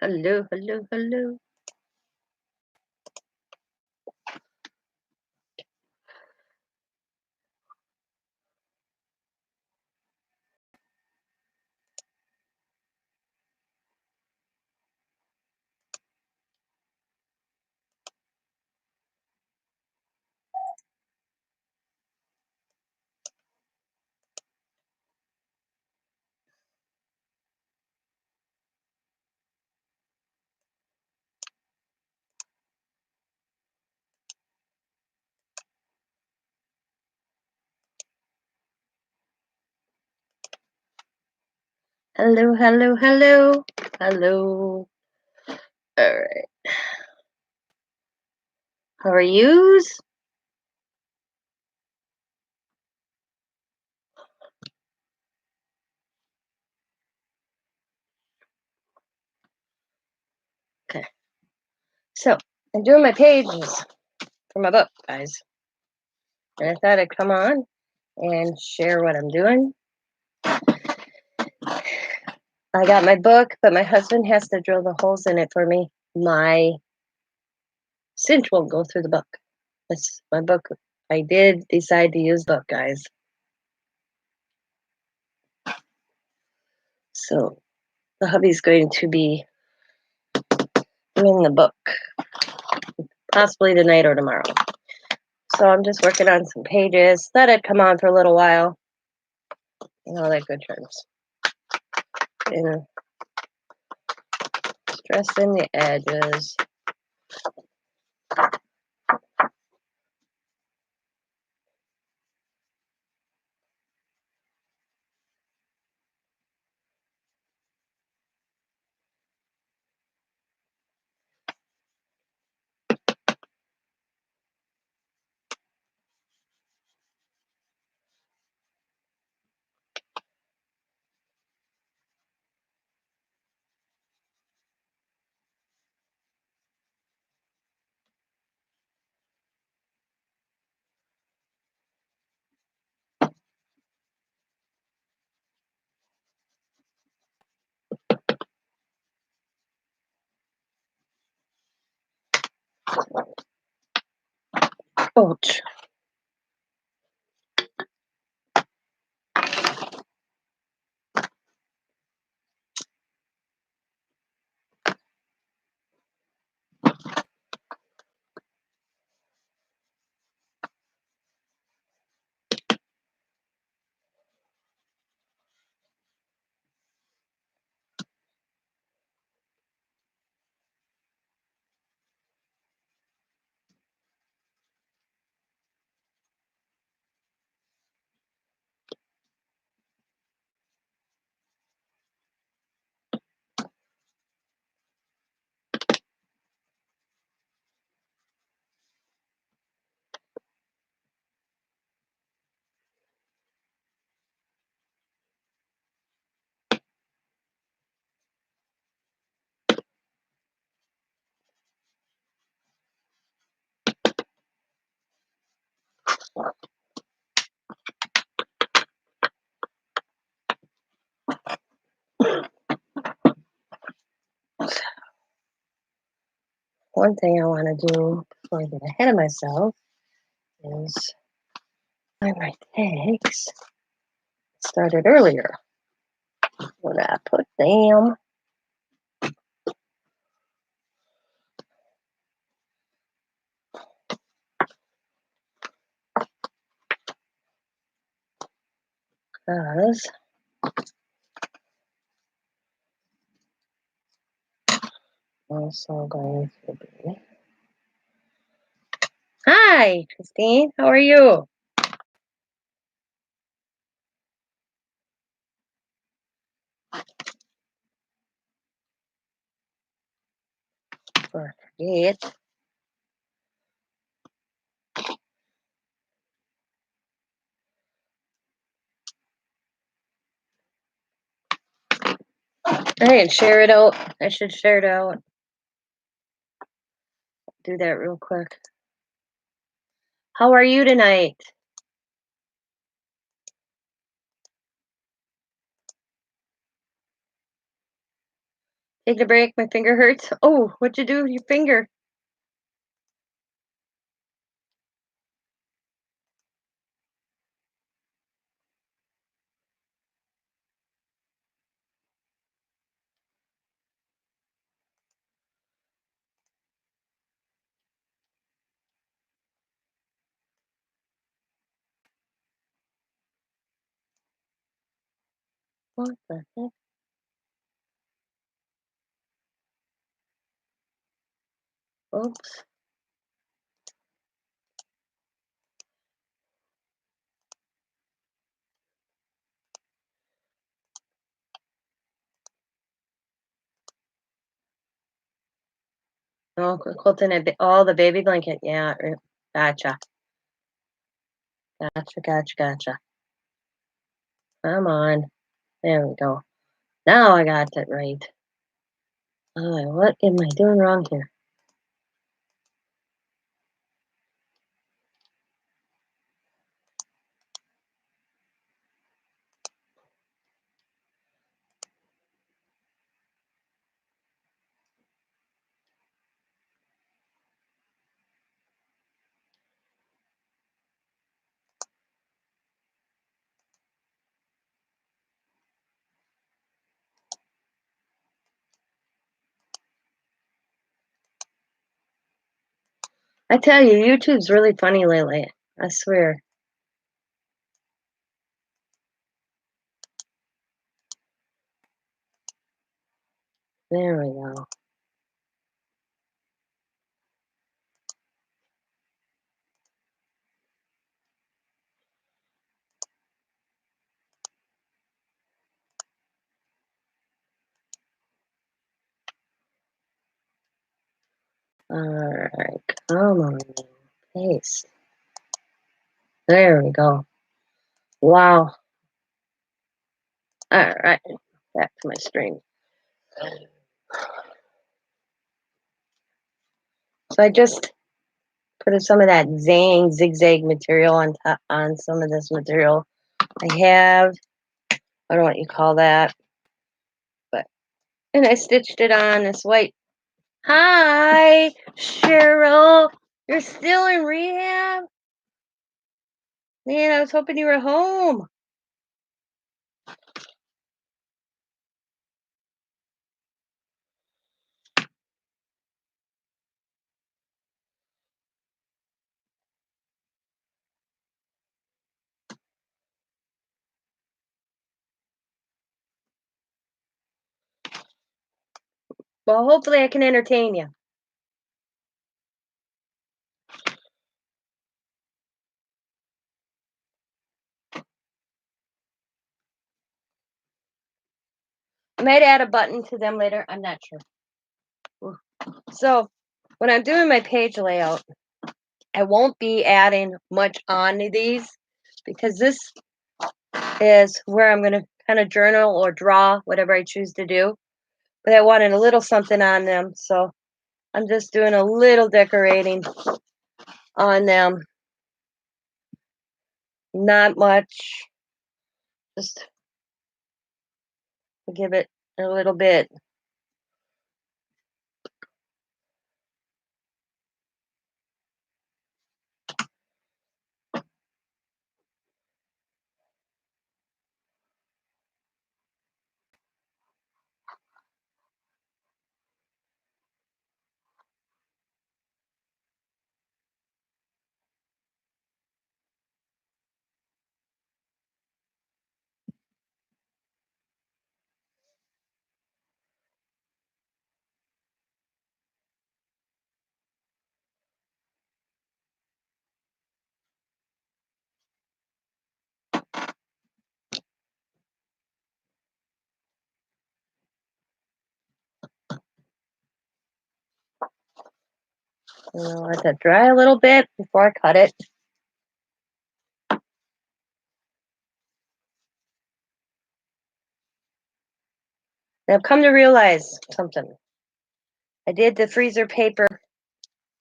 Hello, hello, hello. Hello, hello, hello. Hello. All right. How are yous? Okay. So, I'm doing my pages for my book, guys. And I thought I'd come on and share what I'm doing. I got my book, but my husband has to drill the holes in it for me. My cinch won't go through the book. That's my book. I did decide to use book, guys. So the hubby's going to be in the book, possibly tonight or tomorrow. So I'm just working on some pages. Thought I'd come on for a little while. And all that good terms. And stressing the edges. Ouch. One thing I want to do before I get ahead of myself is find my tags. Started earlier when I put them. Because also going to be. Hi, Christine. How are you? Forget. I didn't share it out. I should share it out. Do that real quick. How are you tonight? Take a break. My finger hurts. Oh, what'd you do with your finger? What the heck? Oops. Oh, quilting all the baby blanket. Yeah, gotcha. Gotcha. Come on. There we go. Now I got it right. What am I doing wrong here? I tell you, YouTube's really funny lately. I swear. There we go. Alright, come on. Paste. There we go. Wow. Alright, back to my stream. So I just put some of that zigzag material on top on some of this material. I have, I don't know what you call that, but and I stitched it on this white. Hi, Cheryl. You're still in rehab? Man, I was hoping you were home. Well, hopefully I can entertain you. I might add a button to them later. I'm not sure. So when I'm doing my page layout, I won't be adding much onto these because this is where I'm going to kind of journal or draw whatever I choose to do. But I wanted a little something on them, so I'm just doing a little decorating on them. Not much, just to give it a little bit. Let that dry a little bit before I cut it. And I've come to realize something. I did the freezer paper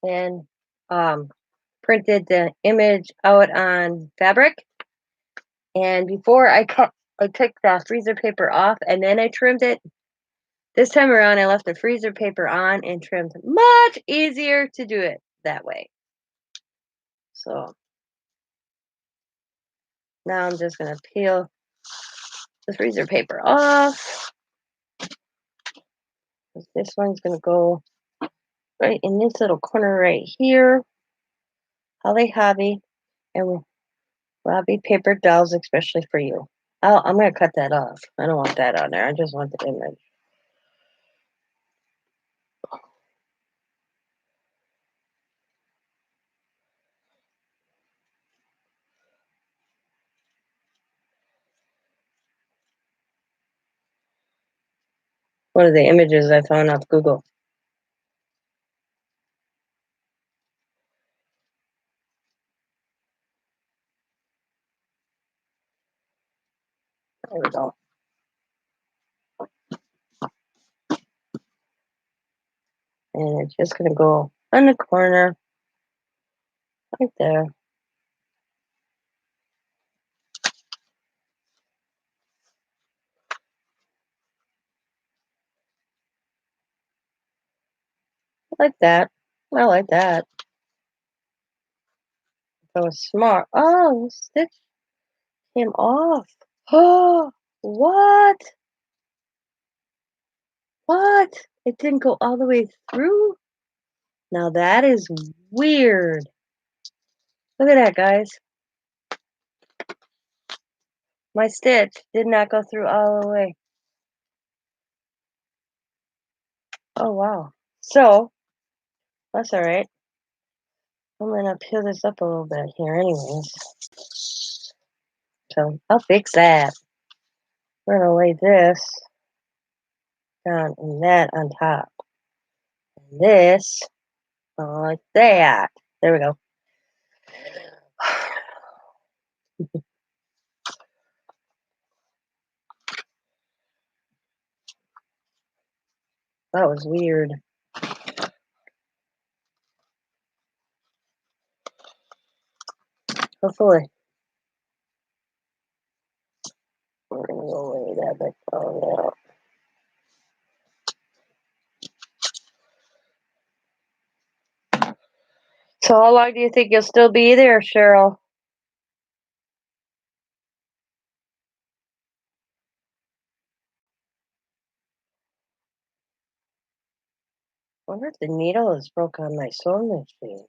and printed the image out on fabric. And before I took the freezer paper off and then I trimmed it. This time around, I left the freezer paper on and trimmed. Much easier to do it that way. So now I'm just going to peel the freezer paper off. This one's going to go right in this little corner right here. Holly Hobby and Robbie paper dolls, especially for you. I'm going to cut that off. I don't want that on there. I just want the image. One of the images I found off Google. There we go. And it's just going to go on the corner right there. Like that. I like that. That was smart. Oh, the stitch came off. Oh, what? What? It didn't go all the way through? Now that is weird. Look at that, guys. My stitch did not go through all the way. Oh, wow. So, that's all right. I'm going to peel this up a little bit here anyways. So, I'll fix that. We're going to lay this down and that on top. And this like that. There we go. That was weird. Hopefully. We're going to go lay that back down now. So how long do you think you'll still be there, Cheryl? I wonder if the needle is broke on my sewing machine.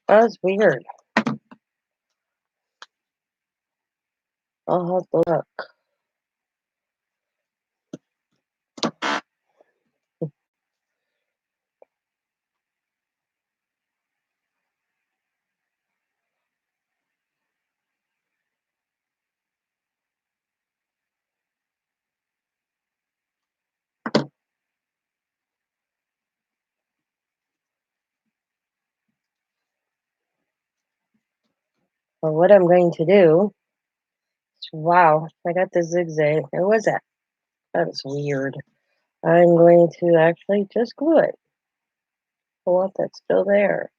That was weird. I'll have to look. Well, what I'm going to do is, wow, I got the zigzag. Where was that? That was weird. I'm going to actually just glue it. Pull up, that's still there.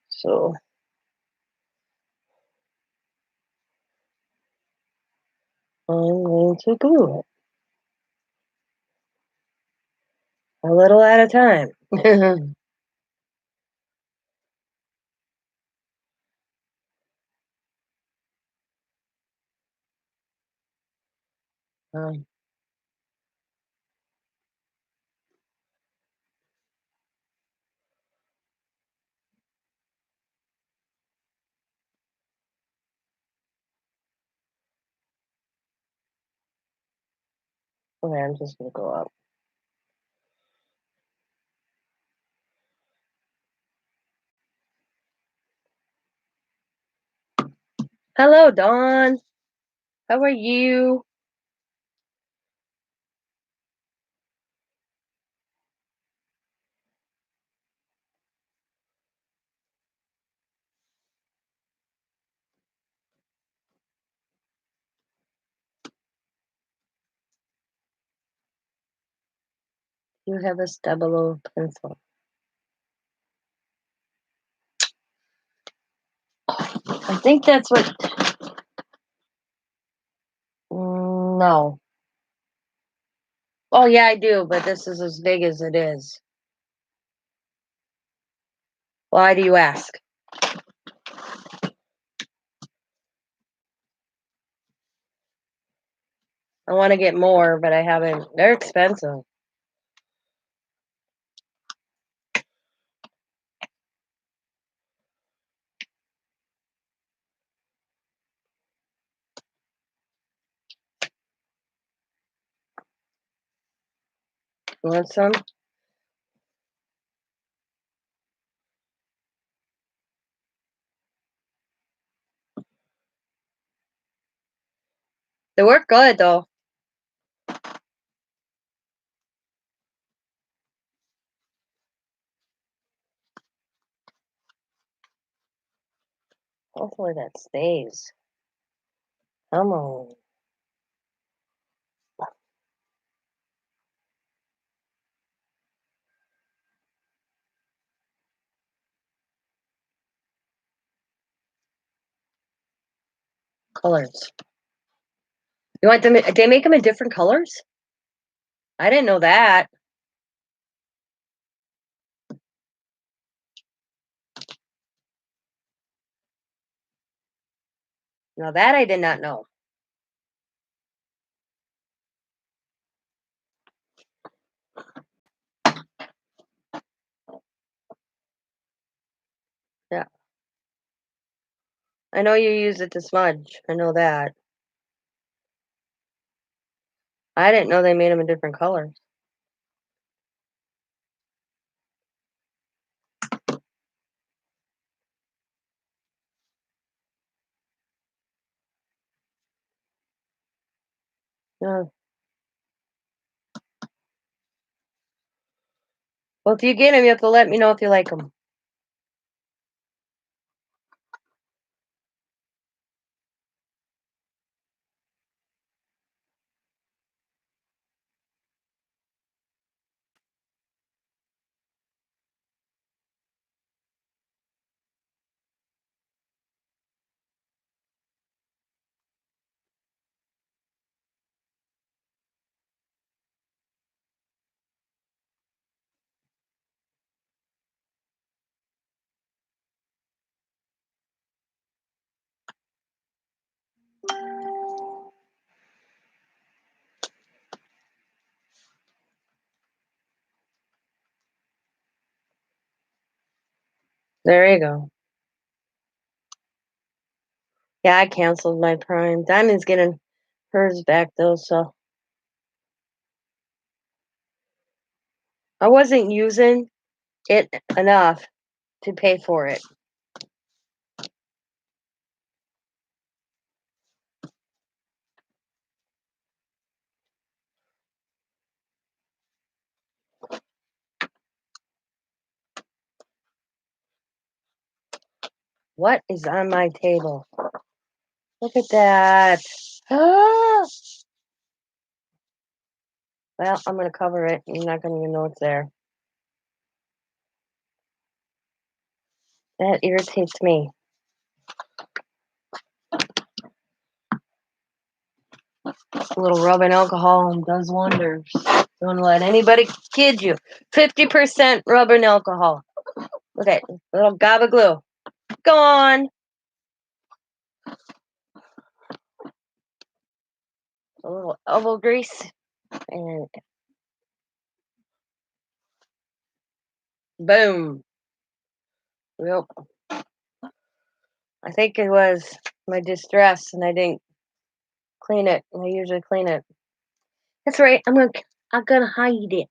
So I'm going to glue it. A little at a time. um, okay, I'm just going to go up. Hello, Dawn. How are you? You have a stubble pencil. I think that's what. No. Oh, yeah, I do, but this is as big as it is. Why do you ask? I want to get more, but I haven't. They're expensive. You want some? They work good, though. Hopefully that stays. Come on. Colors. You want them? They make them in different colors? I didn't know that. Now that I did not know. Yeah. I know you use it to smudge. I know that. I didn't know they made them in different colors. Yeah. Well, if you get them, you have to let me know if you like them. There you go. Yeah, I canceled my Prime. Diamond's getting hers back though, so I wasn't using it enough to pay for it. What is on my table? Look at that. Ah! Well, I'm going to cover it. You're not going to even know it's there. That irritates me. A little rubbing alcohol does wonders. Don't let anybody kid you. 50% rubbing alcohol. Okay, little gob of glue. Gone. A little elbow grease. And boom. Yep. I think it was my distress and I didn't clean it. I usually clean it. That's right. I'm gonna hide it.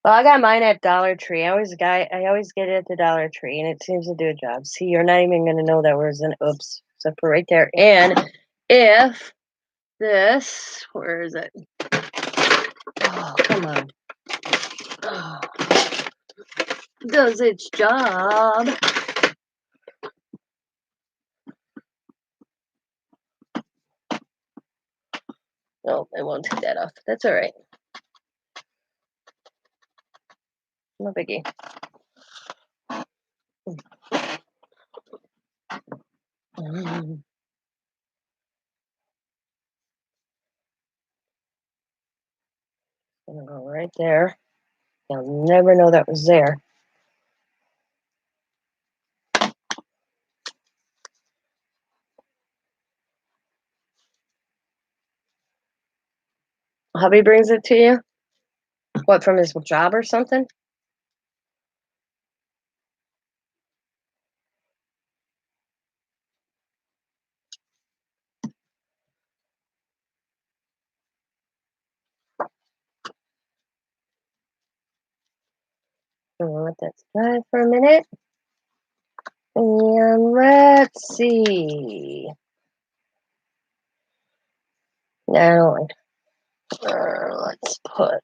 Well, I got mine at Dollar Tree. I always get it at the Dollar Tree, and it seems to do a job. See, you're not even gonna know that was an oops, except for right there. And if this, where is it? Oh, come on. Oh, does its job. No, I won't take that off. That's all right. No biggie. right there. You'll never know that was there. Hubby brings it to you? What, from his job or something? I'm gonna let that slide for a minute. And let's see. Now, let's put.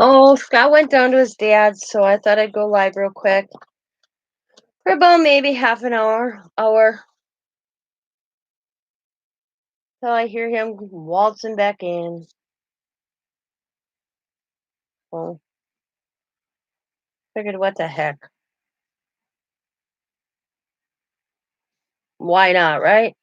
Oh, Scott went down to his dad's, so I thought I'd go live real quick for about maybe half an hour. Till I hear him waltzing back in. Well, figured what the heck. Why not, right?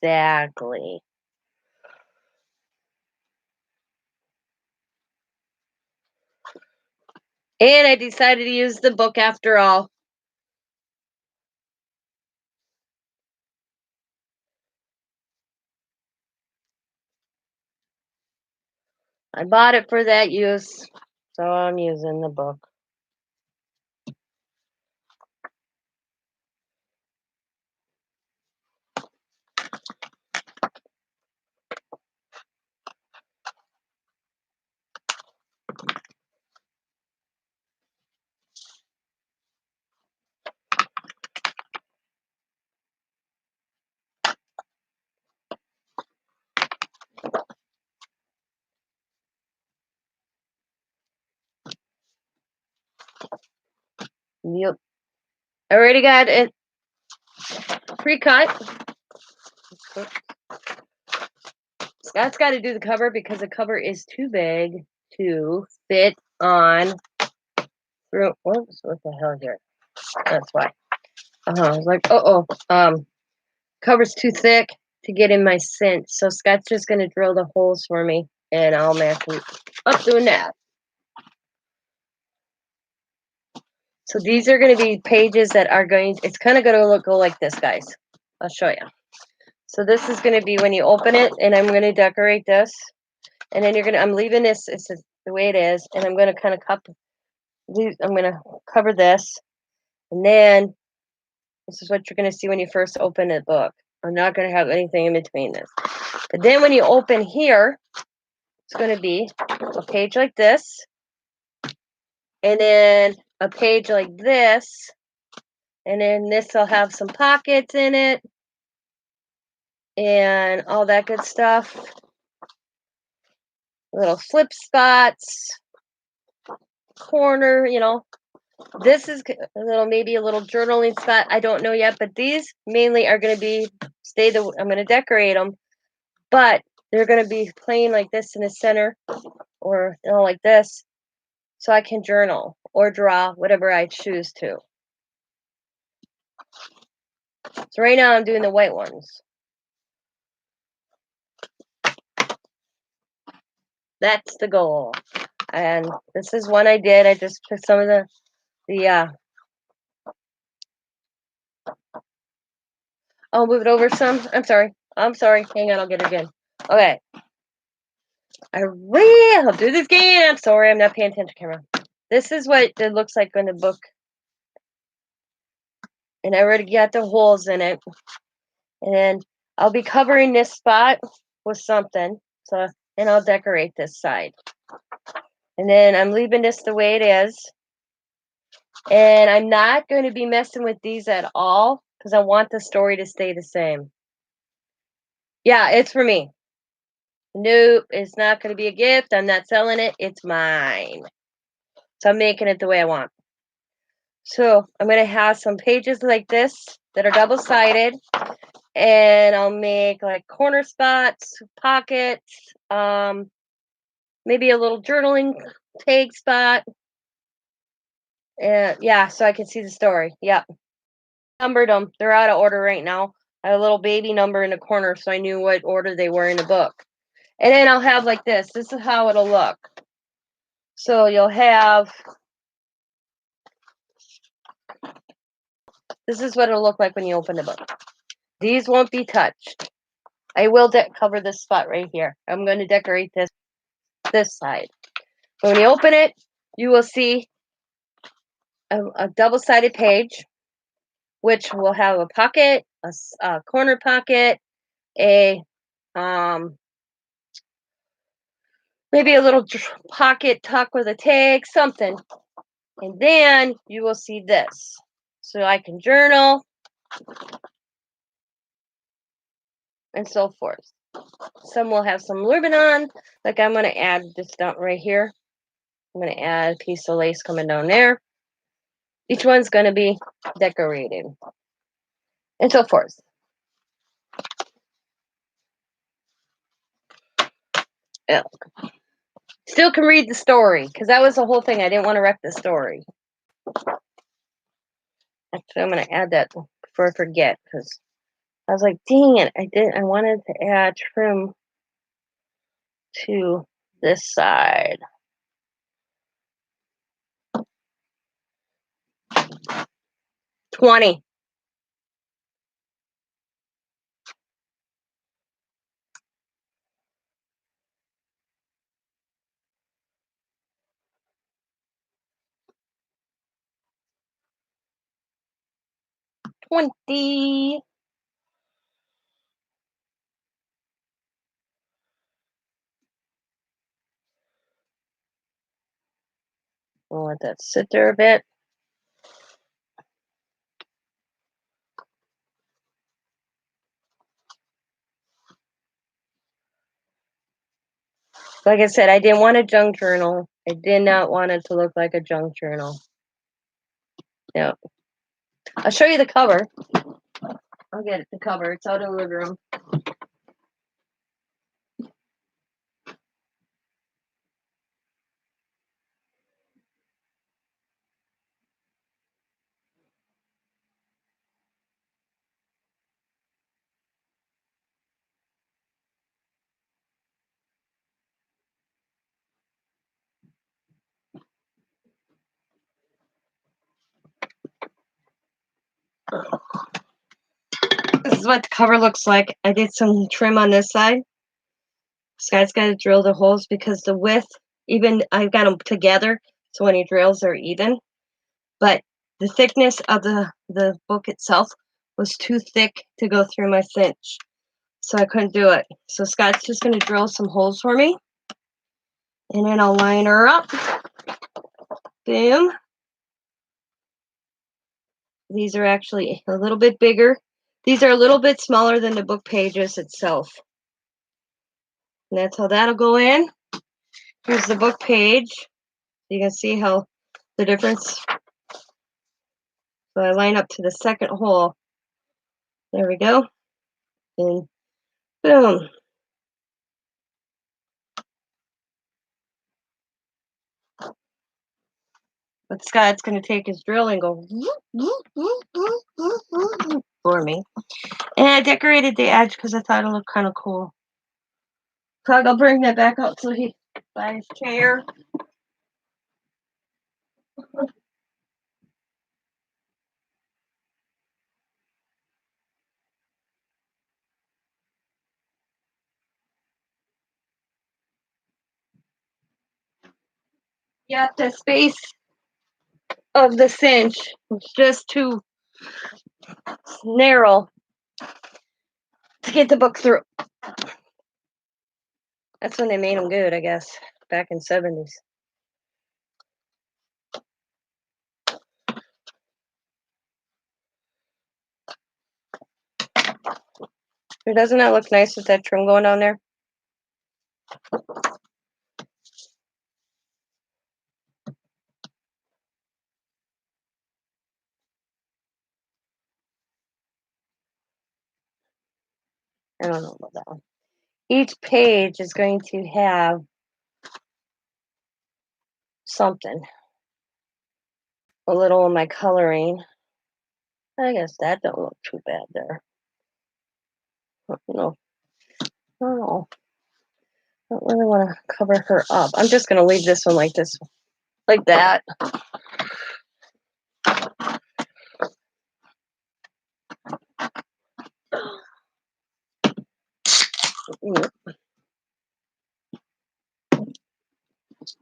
Exactly. And I decided to use the book after all. I bought it for that use, so I'm using the book. Yep. I already got it pre-cut. Scott's got to do the cover because the cover is too big to fit on through. Whoops, what the hell here? That's why. I was like, cover's too thick to get in my cinch. So Scott's just gonna drill the holes for me, and I'll match up doing that. So these are going to be pages that are going. It's kind of going to go like this, guys. I'll show you. So this is going to be when you open it, and I'm going to decorate this, and then I'm leaving this. It's the way it is, and I'm going to kind of I'm going to cover this, and then this is what you're going to see when you first open the book. I'm not going to have anything in between this. But then when you open here, it's going to be a page like this, and then a page like this, and then this will have some pockets in it and all that good stuff. Little flip spots. corner, you know. This is a little, maybe a little journaling spot. I don't know yet, but these mainly are going to be I'm going to decorate them, but they're going to be plain like this in the center, or you know, like this, so I can journal or draw whatever I choose to. So right now I'm doing the white ones. That's the goal. And this is one I did. I just put some of the I'll move it over some. I'm sorry. I'm sorry. Hang on, I'll get it again. Okay. I will do this again. I'm sorry, I'm not paying attention, camera. This is what it looks like in the book. And I already got the holes in it. And I'll be covering this spot with something. So, and I'll decorate this side. And then I'm leaving this the way it is. And I'm not going to be messing with these at all because I want the story to stay the same. Yeah, it's for me. Nope, it's not going to be a gift. I'm not selling it. It's mine. So I'm making it the way I want. So I'm going to have some pages like this that are double-sided. And I'll make like corner spots, pockets, maybe a little journaling tag spot. And yeah, so I can see the story. Yep. Numbered them. They're out of order right now. I had a little baby number in the corner so I knew what order they were in the book. And then I'll have like this. This is how it'll look. So you'll have, this is what it'll look like when you open the book. These won't be touched. I will cover this spot right here. I'm going to decorate this side. But when you open it, you will see a double-sided page, which will have a pocket, a corner pocket, a maybe a little pocket tuck with a tag, something. And then you will see this. So I can journal and so forth. Some will have some ribbon on. Like I'm going to add this down right here. I'm going to add a piece of lace coming down there. Each one's going to be decorated and so forth. Yeah. Still can read the story because that was the whole thing. I didn't want to wreck the story. Actually, I'm going to add that before I forget because I was like, dang it, I wanted to add trim to this side. $20. $20. I'll let that sit there a bit. Like I said, I didn't want a junk journal. I did not want it to look like a junk journal. Yeah. I'll show you the cover. I'll get the cover. It's out of the living room. This is what the cover looks like. I did some trim on this side. Scott's got to drill the holes because the width, even I've got them together, so when he drills, they're even. But the thickness of the book itself was too thick to go through my cinch, so I couldn't do it. So Scott's just going to drill some holes for me, and then I'll line her up. Boom. These are actually a little bit bigger. These are a little bit smaller than the book pages itself. And that's how that'll go in. Here's the book page. You can see how the difference. So I line up to the second hole. There we go. And boom. But Scott's going to take his drill and go for me. And I decorated the edge because I thought it looked kind of cool. So I'll bring that back out so he buy his chair. Yep, the space of the cinch was just too narrow to get the book through. That's when they made them good, I guess, back in 70s. Doesn't that look nice with that trim going down there? I don't know about that one. Each page is going to have something. A little of my coloring. I guess that don't look too bad there. No, no, I don't really want to cover her up. I'm just going to leave this one like this, like that.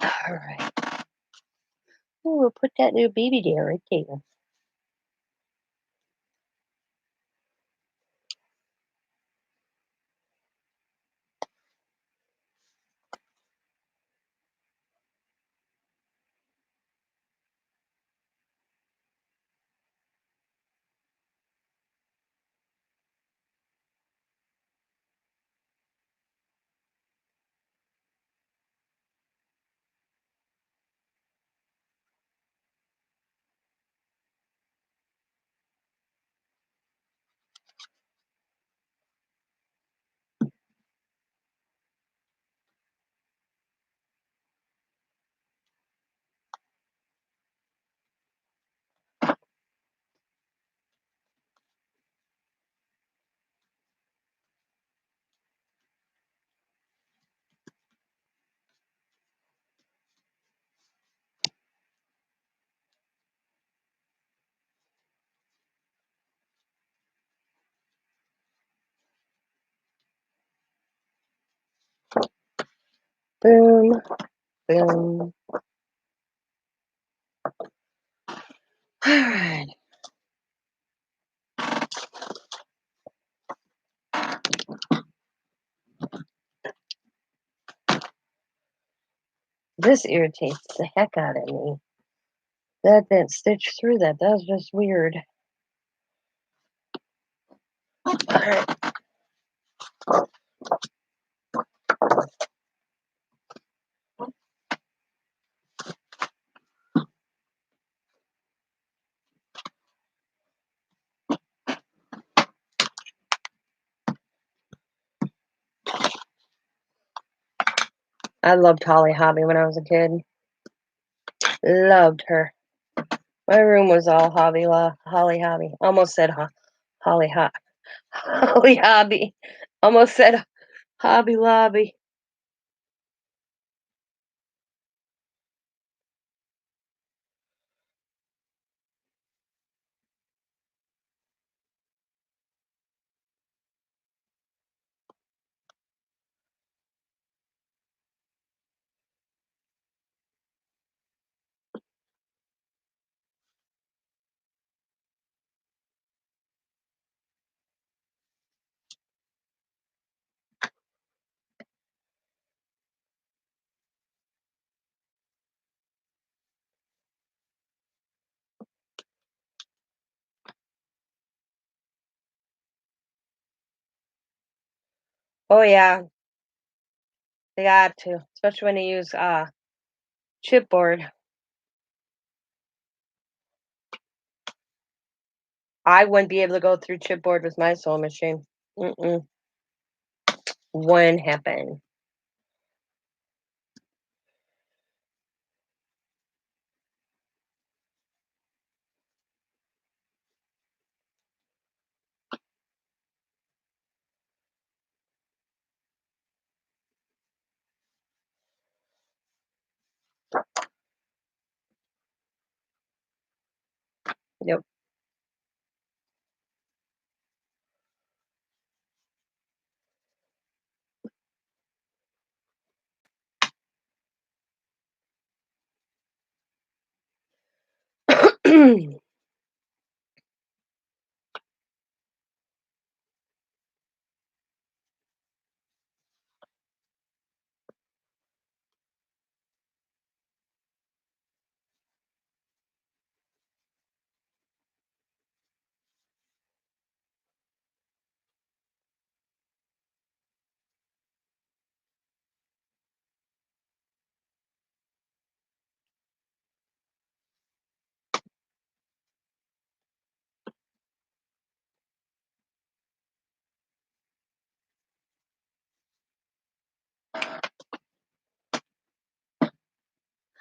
All right. Ooh, we'll put that new baby there right there. Boom, boom. All right. This irritates the heck out of me. That didn't stitch through that. That was just weird. All right. I loved Holly Hobby when I was a kid. Loved her. My room was all Holly Hobby. Almost said Holly Holly Hobby. Almost said Hobby Lobby. Oh yeah, they got to, especially when they use chipboard. I wouldn't be able to go through chipboard with my sewing machine. Mm-mm. Wouldn't happen. Yep.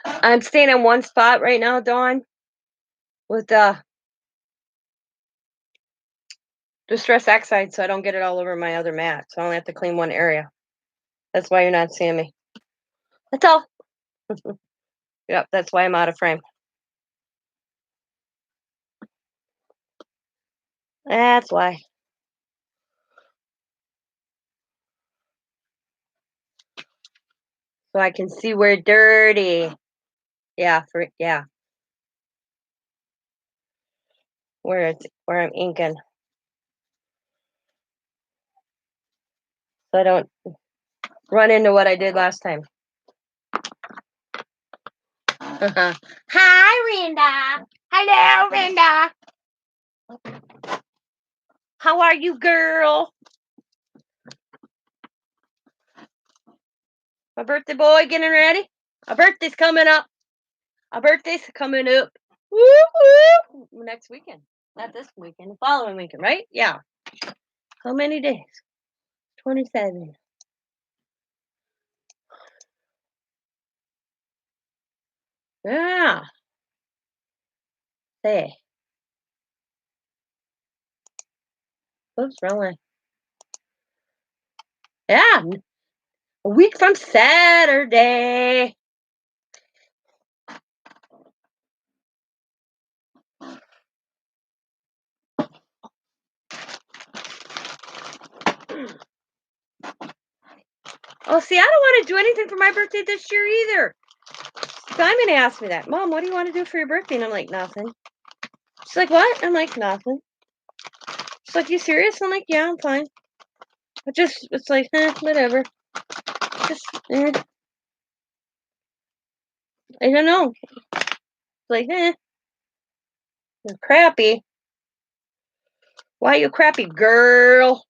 I'm staying in one spot right now, Dawn, with the Distress Oxide, so I don't get it all over my other mat. So I only have to clean one area. That's why you're not seeing me. That's all. Yep, that's why I'm out of frame. That's why. So I can see we're dirty. Yeah, where I'm inking. So I don't run into what I did last time. Hi, Renda. Hello, Renda. How are you, girl? My birthday boy getting ready? My birthday's coming up. My birthday's coming up. Woo woo! Next weekend. Not this weekend, the following weekend, right? Yeah. How many days? 27. Yeah. Hey. Oops, wrong way. Yeah. A week from Saturday. Oh, see, I don't want to do anything for my birthday this year either. Simon asked me that. Mom, what do you want to do for your birthday? And I'm like, nothing. She's like, what? I'm like, nothing. She's like, you serious? I'm like, yeah, I'm fine. It's like, whatever. Just, I don't know. It's like, you're crappy. Why you crappy, girl?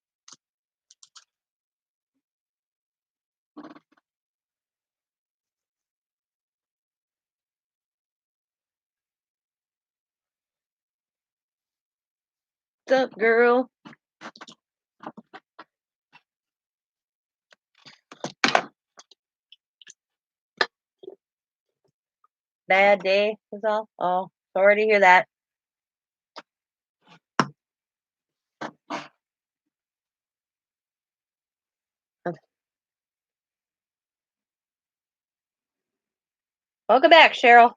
What's up, girl? Bad day is all. Oh, sorry to hear that. Welcome back, Cheryl.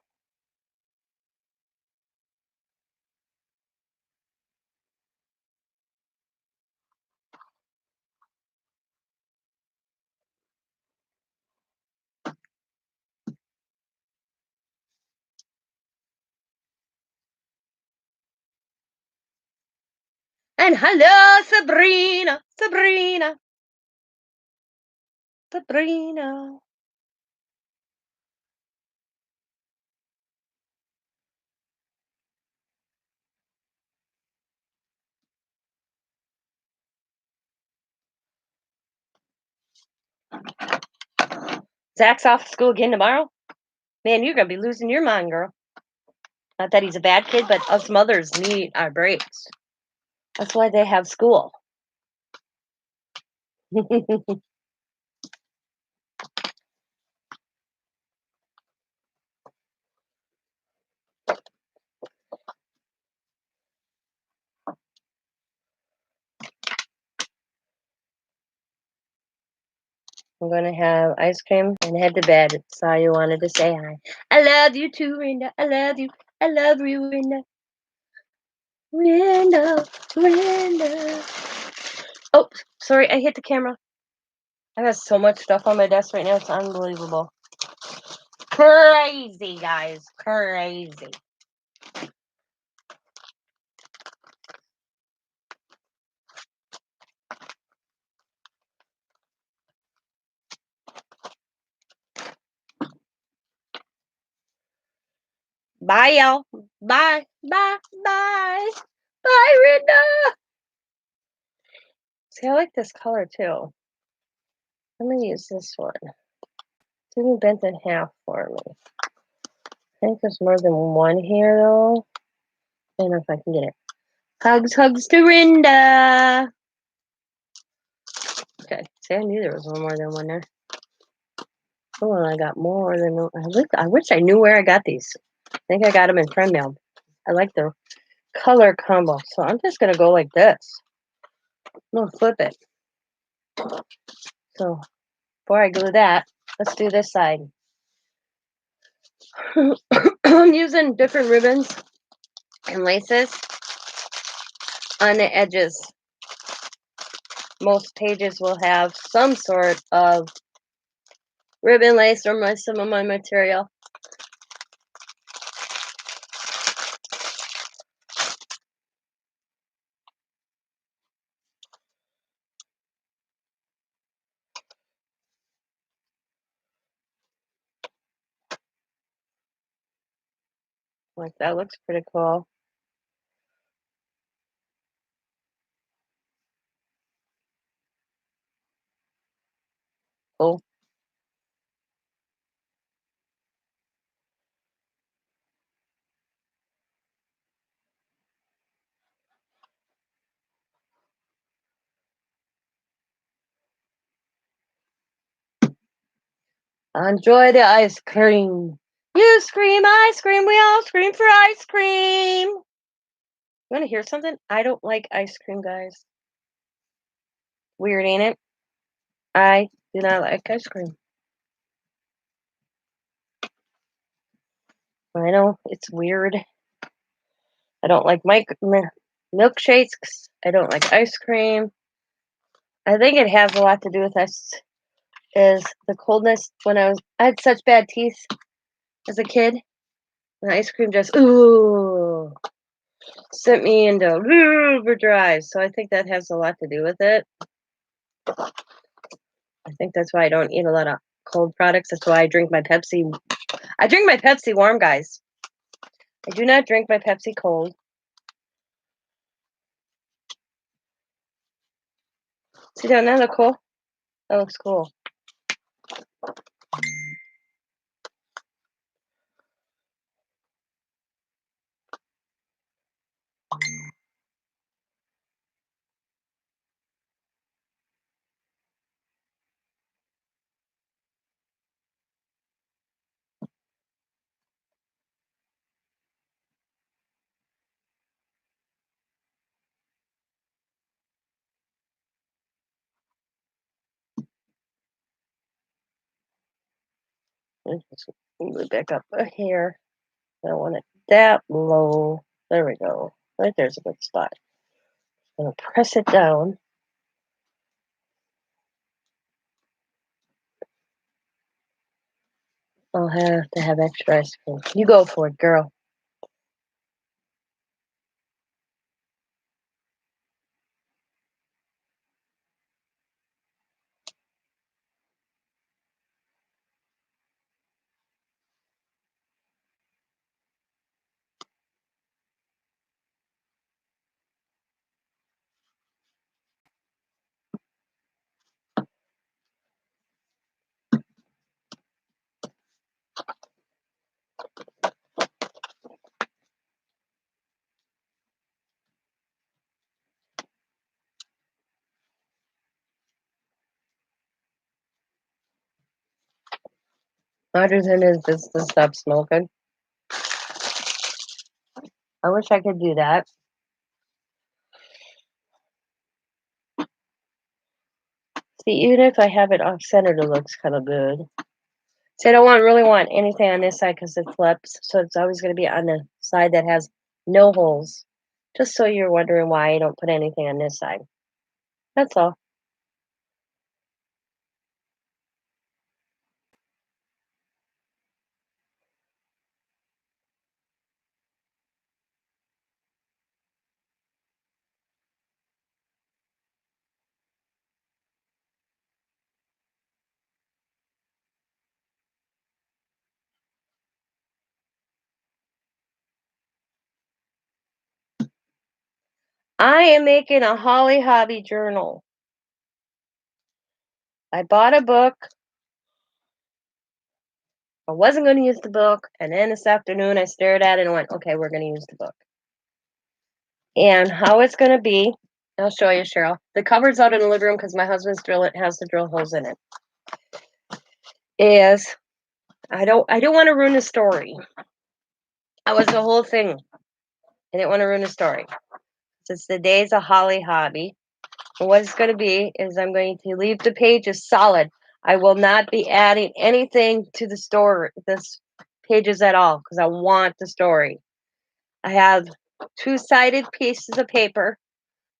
And hello, Sabrina. Sabrina. Zach's off school again tomorrow. Man, you're gonna be losing your mind, girl. Not that he's a bad kid, but us mothers need our breaks. That's why they have school. I'm gonna have ice cream and head to bed. Saw you wanted to say hi. I love you too, Rinda. I love you. I love you, Rinda. Rinda, Rinda. Oh, sorry, I hit the camera. I got so much stuff on my desk right now. It's unbelievable. Crazy, guys. Crazy. Bye, y'all. Bye. Bye. Bye. Bye, Rinda. See, I like this color too. I'm gonna use this one. It's even bent in half for me. I think there's more than one here though. I don't know if I can get it. Hugs, hugs to Rinda. Okay. See, I knew there was one more than one there. Oh, I got more than I wish I knew where I got these. I think I got them in friend mail. I like the color combo. So I'm just gonna go like this. I'm gonna flip it. So before I glue that, let's do this side. I'm using different ribbons and laces on the edges. Most pages will have some sort of ribbon lace or some of my material. Like that looks pretty cool. Cool. Enjoy the ice cream. You scream, I scream, we all scream for ice cream. You want to hear something? I don't like ice cream, guys. Weird, ain't it? I do not like ice cream. I know, it's weird. I don't like milkshakes. I don't like ice cream. I think it has a lot to do with us is the coldness when I had such bad teeth as a kid. And ice cream just sent me into overdrive. So I think that has a lot to do with it. I think that's why I don't eat a lot of cold products. That's why I drink my Pepsi. I drink my Pepsi warm, guys. I do not drink my Pepsi cold. See, doesn't that look cool? That looks cool. Let's move it back up here. I don't want it that low. There we go. Right there's a good spot. I'm going to press it down. I'll have to have extra ice cream. You go for it, girl. Audrey's is just to stop smoking. I wish I could do that. See, even if I have it off-centered, it looks kind of good. See, I don't really want anything on this side because it flips, so it's always going to be on the side that has no holes. Just so you're wondering why I don't put anything on this side. That's all. I am making a Holly Hobby journal. I bought a book. I wasn't going to use the book, and then this afternoon I stared at it and went, okay, we're going to use the book. And how it's going to be, I'll show you, Cheryl. The cover's out in the living room because my husband's drill it has the drill holes in it. Is I don't want to ruin the story. That was the whole thing. I didn't want to ruin the story. It's the days of Holly Hobby. And what it's going to be is I'm going to leave the pages solid. I will not be adding anything to the story, this pages at all, because I want the story. I have two-sided pieces of paper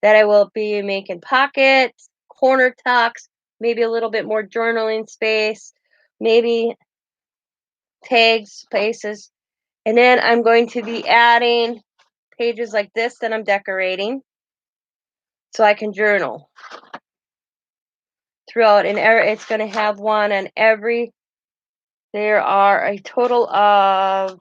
that I will be making pockets, corner tucks, maybe a little bit more journaling space, maybe tags, spaces. And then I'm going to be adding pages like this that I'm decorating so I can journal throughout. And it's going to have one on every, there are a total of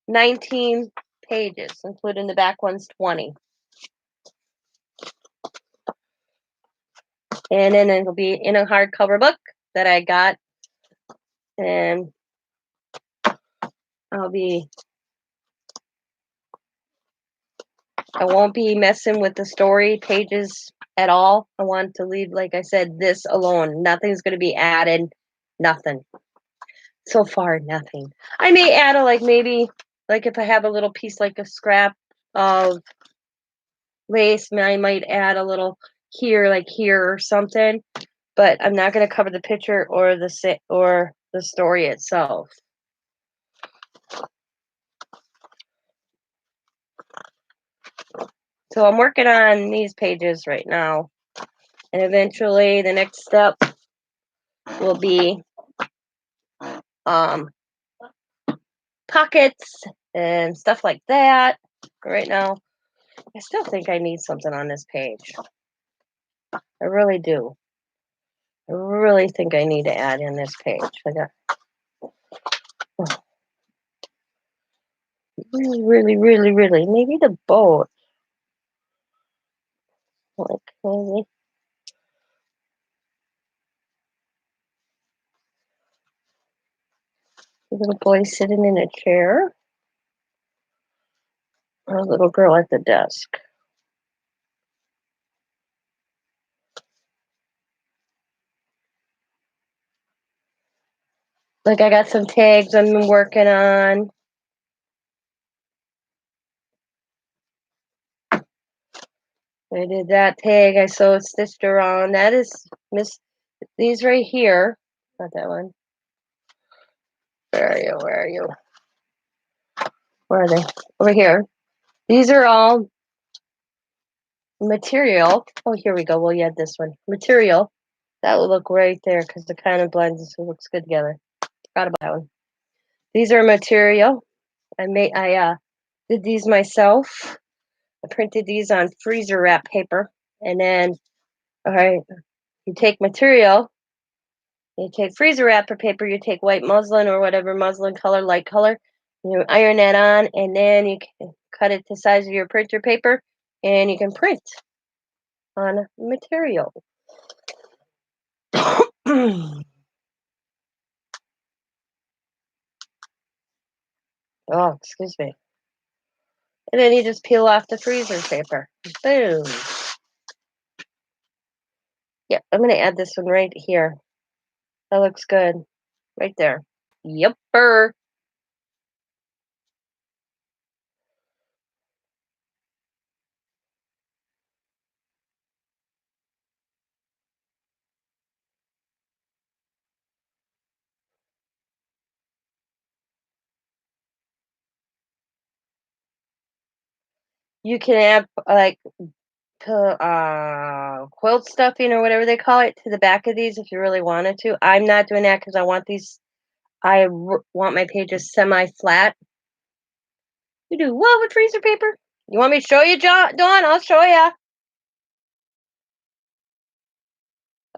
19 pages, including the back one's 20. And then it'll be in a hardcover book that I got. And I won't be messing with the story pages at all. I want to leave, like I said, this alone. Nothing's going to be added. Nothing. So far, nothing. I may add maybe if I have a little piece like a scrap of lace, I might add a little here, like here or something. But I'm not going to cover the picture or the story itself. So I'm working on these pages right now. And eventually the next step will be pockets and stuff like that. Right now, I still think I need something on this page. I really do. I really think I need to add in this page. Really, maybe the boat. Like maybe. A little boy sitting in a chair. Or a little girl at the desk. Like I got some tags I'm working on. I did that tag. I sewed stitched around. That is these right here. Not that one. Where are you? Where are you? Where are they? Over here. These are all material. Oh, here we go. We'll add this one. Material. That will look right there because it kind of blends. It looks good together. Forgot about that one. These are material. I did these myself. I printed these on freezer wrap paper. And then, all right, you take material. You take freezer wrapper paper. You take white muslin or whatever muslin color, light color. You iron that on, and then you can cut it to the size of your printer paper, and you can print on material. Oh, excuse me. And then you just peel off the freezer paper. Boom. Yeah, I'm gonna add this one right here. That looks good. Right there. Yepper. You can add like quilt stuffing or whatever they call it to the back of these if you really wanted to. I'm not doing that because I want these. Want my pages semi-flat. You do what with freezer paper? You want me to show you, Dawn? I'll show you.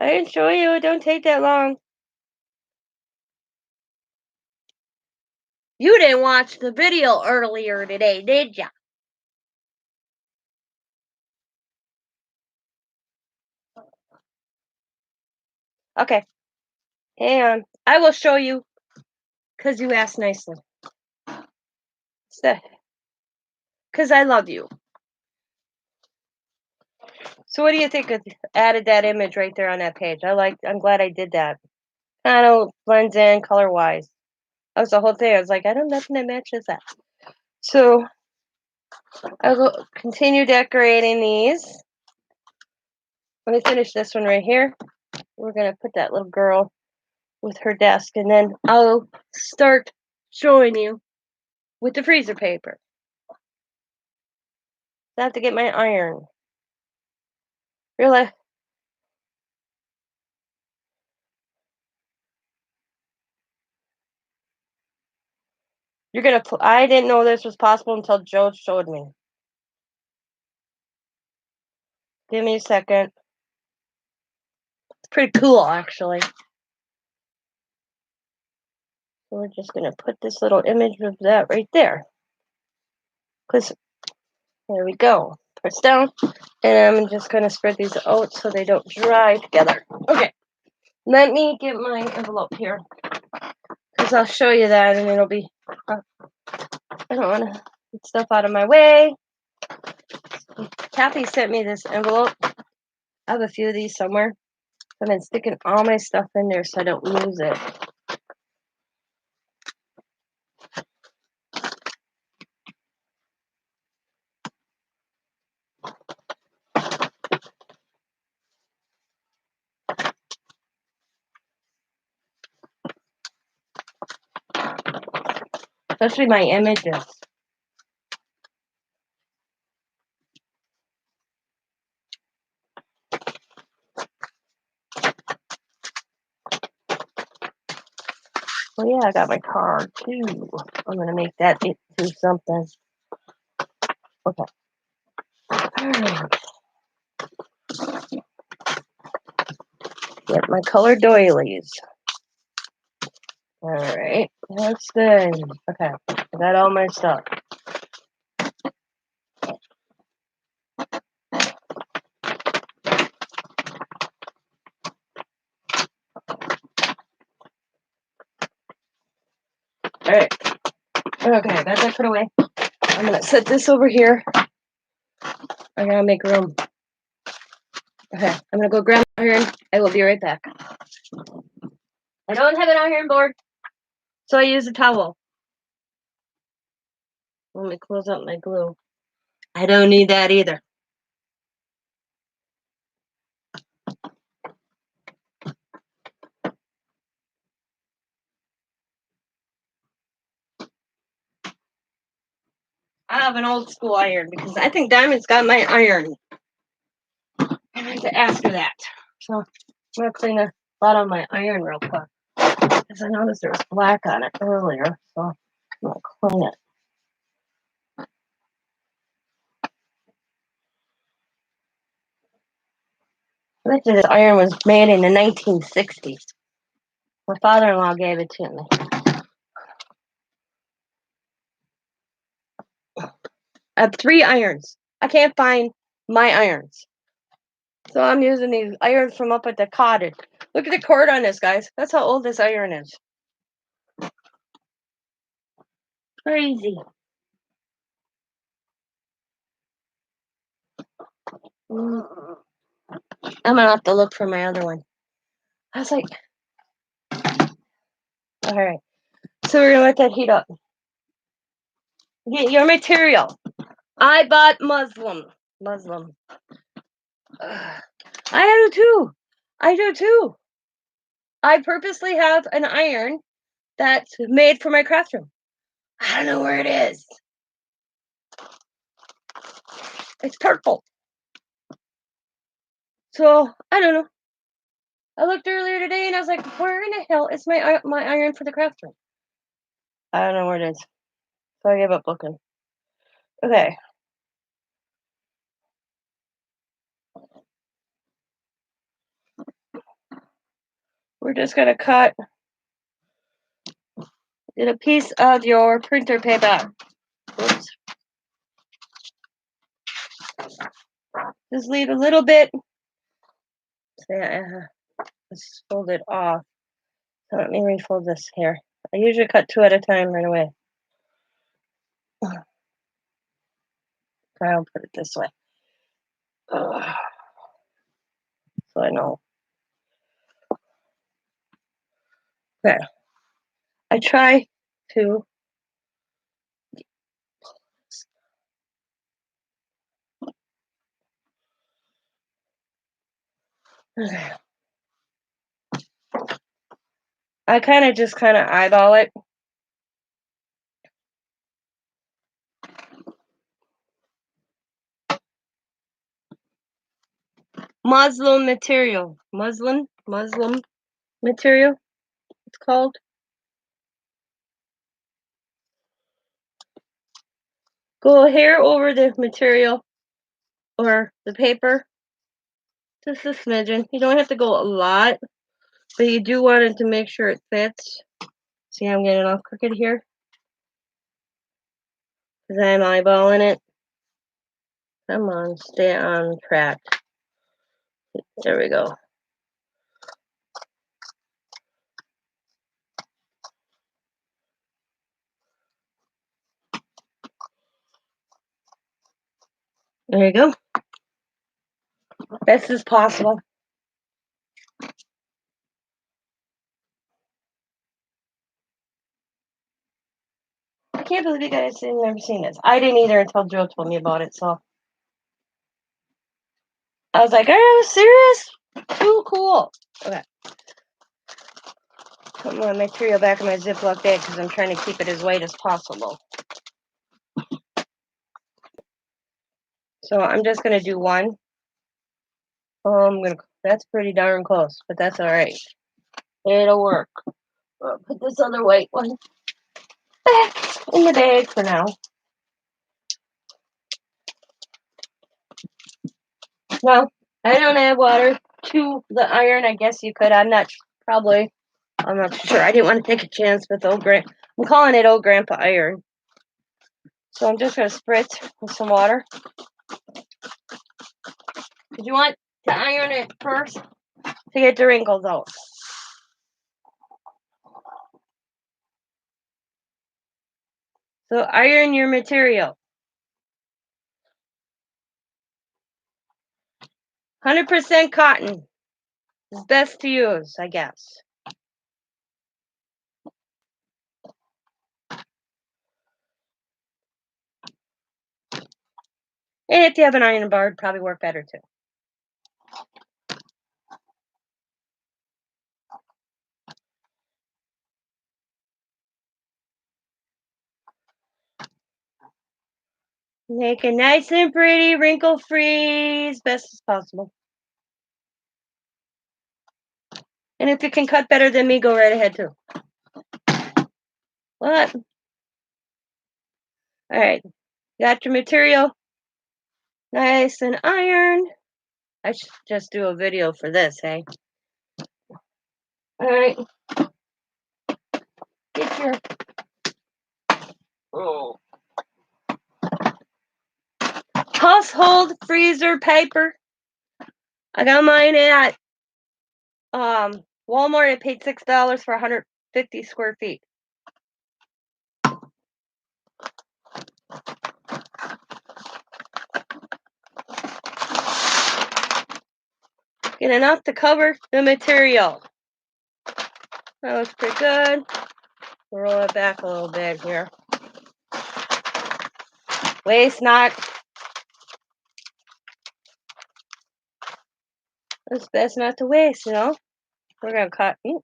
I didn't show you. It don't take that long. You didn't watch the video earlier today, did ya? Okay. Hang on. I will show you because you asked nicely. Because I love you. So what do you think of added that image right there on that page? I'm glad I did that. Kind of blends in color wise. That was the whole thing. I was like, I don't know nothing that matches that. So I will continue decorating these. Let me finish this one right here. We're gonna put that little girl with her desk, and then I'll start showing you with the freezer paper. I have to get my iron. Really? You're gonna. I didn't know this was possible until Joe showed me. Give me a second. It's pretty cool, actually. So we're just gonna put this little image of that right there. Cause there we go. Press down, and I'm just gonna spread these out so they don't dry together. Okay. Let me get my envelope here, cause I'll show you that, and it'll be. I don't want to get stuff out of my way. Kathy sent me this envelope. I have a few of these somewhere. I've been sticking all my stuff in there so I don't lose it. Especially my images. Oh yeah, I got my card too. I'm gonna make that into something. Okay. Alright. Get my colored doilies. Alright. That's good. Okay. I got all my stuff. Alright. Okay, I got that put away. I'm gonna set this over here. I gotta make room. Okay, I'm gonna go grab my iron. I will be right back. I don't have an iron board, so I use a towel. Let me close up my glue. I don't need that either. I have an old school iron because I think Diamond's got my iron. I meant to ask her that. So I'm gonna clean a lot of my iron real quick. Because I noticed there was black on it earlier, so I'm gonna clean it. I bet you this iron was made in the 1960s. My father-in-law gave it to me. I have 3 irons. I can't find my irons. So I'm using these irons from up at the cottage. Look at the cord on this, guys. That's how old this iron is. Crazy. I'm gonna have to look for my other one. I was like, all right. So we're gonna let that heat up. Get your material. I bought Muslim. Ugh. I do too. I do too. I purposely have an iron that's made for my craft room. I don't know where it is. It's purple. So I don't know. I looked earlier today and I was like, where in the hell is my iron for the craft room? I don't know where it is. So I gave up looking. Okay. We're just gonna cut a piece of your printer paper. Oops. Just leave a little bit. Let's fold it off. So let me refold this here. I usually cut 2 at a time right away. I'll put it this way. So I know. Okay. I try to I just eyeball it. Muslim material. Muslim material, it's called. Go hair over the material or the paper. Just a smidgen. You don't have to go a lot, but you do want it to make sure it fits. See, I'm getting all crooked here because I'm eyeballing it. Come on, stay on track. There we go. There you go. Best as possible. I can't believe you guys have never seen this. I didn't either until Joe told me about it, so I was like, are you serious? Too cool. Okay. Put my material back in my Ziploc bag because I'm trying to keep it as white as possible. So I'm just going to do one. That's pretty darn close, but that's all right. It'll work. I'll put this other white one back in the bag for now. No, I don't add water to the iron. I guess you could. I'm not sure. I didn't want to take a chance with old Grandpa. I'm calling it old Grandpa iron. So I'm just going to spritz with some water. Because you want to iron it first to get the wrinkles out. So iron your material. 100% cotton is best to use, I guess. And if you have an iron bar, it'd probably work better too. Make it nice and pretty, wrinkle-free, as best as possible. And if you can cut better than me, go right ahead too. What? All right. Got your material nice and ironed. I should just do a video for this, hey? All right. Get your household freezer paper. I got mine at Walmart. I paid $6 for 150 square feet. Get enough to cover the material. That looks pretty good. Roll it back a little bit here. Waste not. It's best not to waste, you know. We're gonna cut. You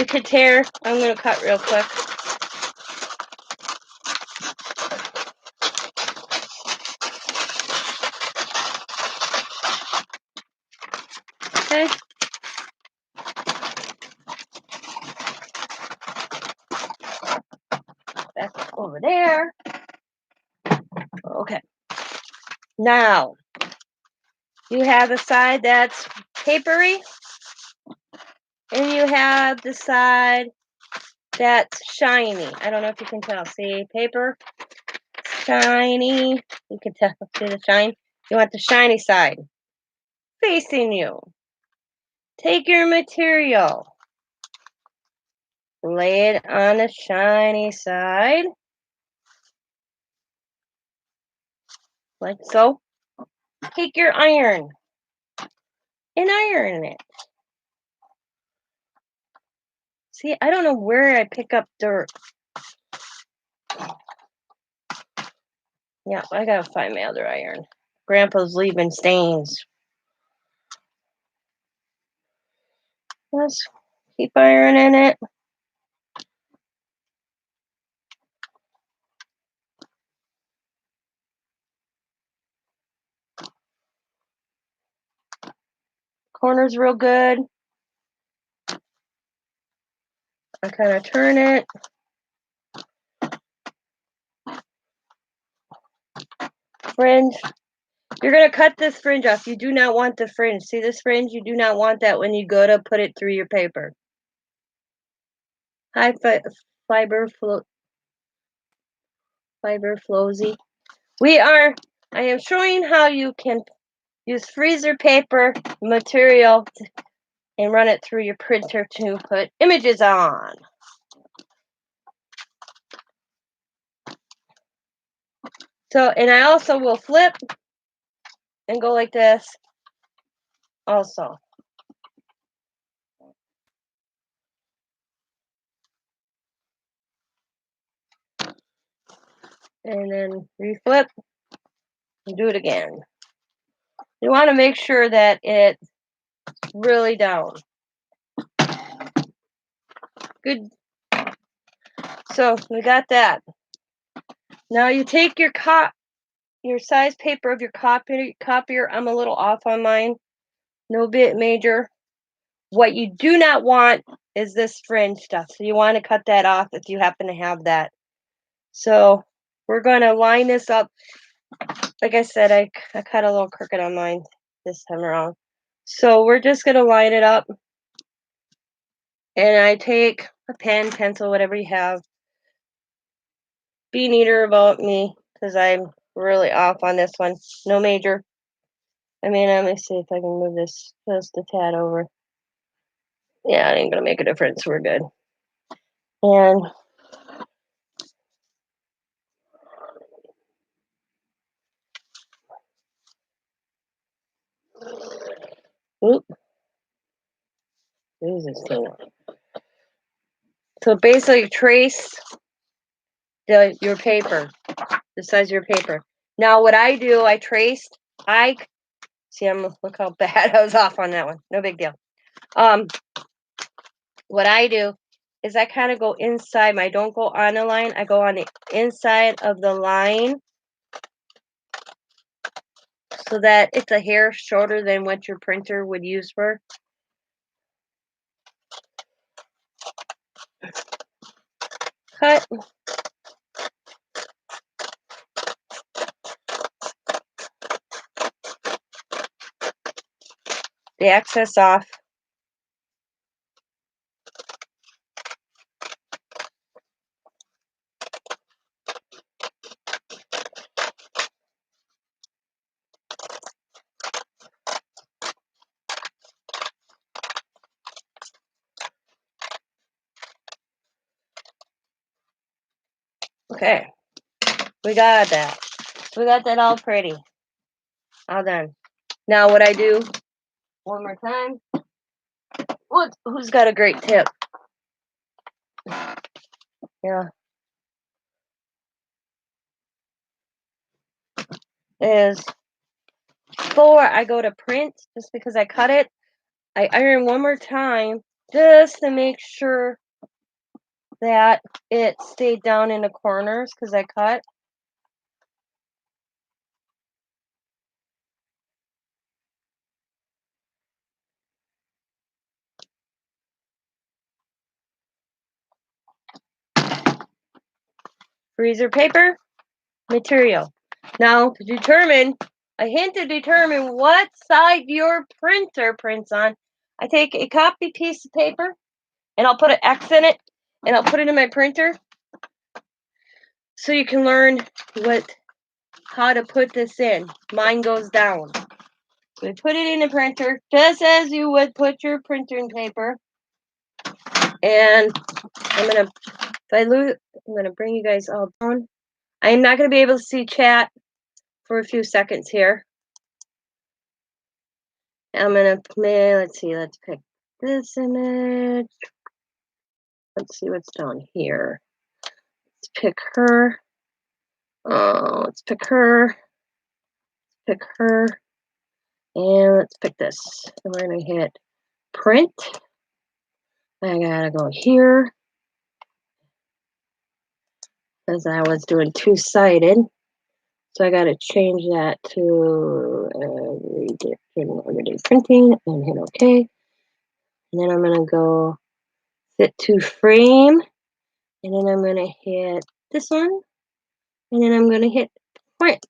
could tear. I'm gonna cut real quick. Okay. Back over there. Okay. Now, you have the side that's papery, and you have the side that's shiny. I don't know if you can tell. See, paper, shiny. You can tell. See the shine? You want the shiny side facing you. Take your material, lay it on the shiny side, like so. Take your iron and iron it. See, I don't know where I pick up dirt. Yeah, I gotta find my other iron. Grandpa's leaving stains. Let's keep ironing it. Corner's real good. I kind of turn it. Fringe. You're going to cut this fringe off. You do not want the fringe. See this fringe? You do not want that when you go to put it through your paper. High fiber flowsy. I am showing how you can use freezer paper material and run it through your printer to put images on. So, and I also will flip and go like this also. And then reflip and do it again. You want to make sure that it's really down. Good. So we got that. Now you take your size paper of your copier. I'm a little off on mine. No bit major. What you do not want is this fringe stuff. So you want to cut that off if you happen to have that. So we're going to line this up. Like I said, I cut a little crooked on mine this time around. So we're just going to line it up. And I take a pen, pencil, whatever you have. Be neater about me because I'm really off on this one. No major. I mean, let me see if I can move this just a tad over. Yeah, it ain't going to make a difference. We're good. And oop. Jesus, Tina. So basically trace your paper, the size of your paper. Now what I do, I traced, look how bad I was off on that one. No big deal. What I do is I kind of go inside. I don't go on the line. I go on the inside of the line so that it's a hair shorter than what your printer would use for. Cut. The excess off. Okay, we got that. We got that all pretty. All done. Now what I do, one more time. Who's got a great tip? Yeah. Is before I go to print, just because I cut it, I iron one more time just to make sure that it stayed down in the corners because I cut. Freezer paper, material. Now to determine, a hint to determine what side your printer prints on, I take a copy piece of paper and I'll put an X in it and I'll put it in my printer so you can learn how to put this in. Mine goes down. So we put it in the printer just as you would put your printing paper. And I'm gonna bring you guys all down. I am not gonna be able to see chat for a few seconds here. I'm gonna play. Let's see. Let's pick this image. Let's see what's down here. Let's pick her. Oh, let's pick her. Pick her. And let's pick this. And we're gonna hit print. I gotta go here because I was doing two-sided. So I gotta change that to everyday printing and hit OK. And then I'm gonna go fit to frame. And then I'm gonna hit this one. And then I'm gonna hit print.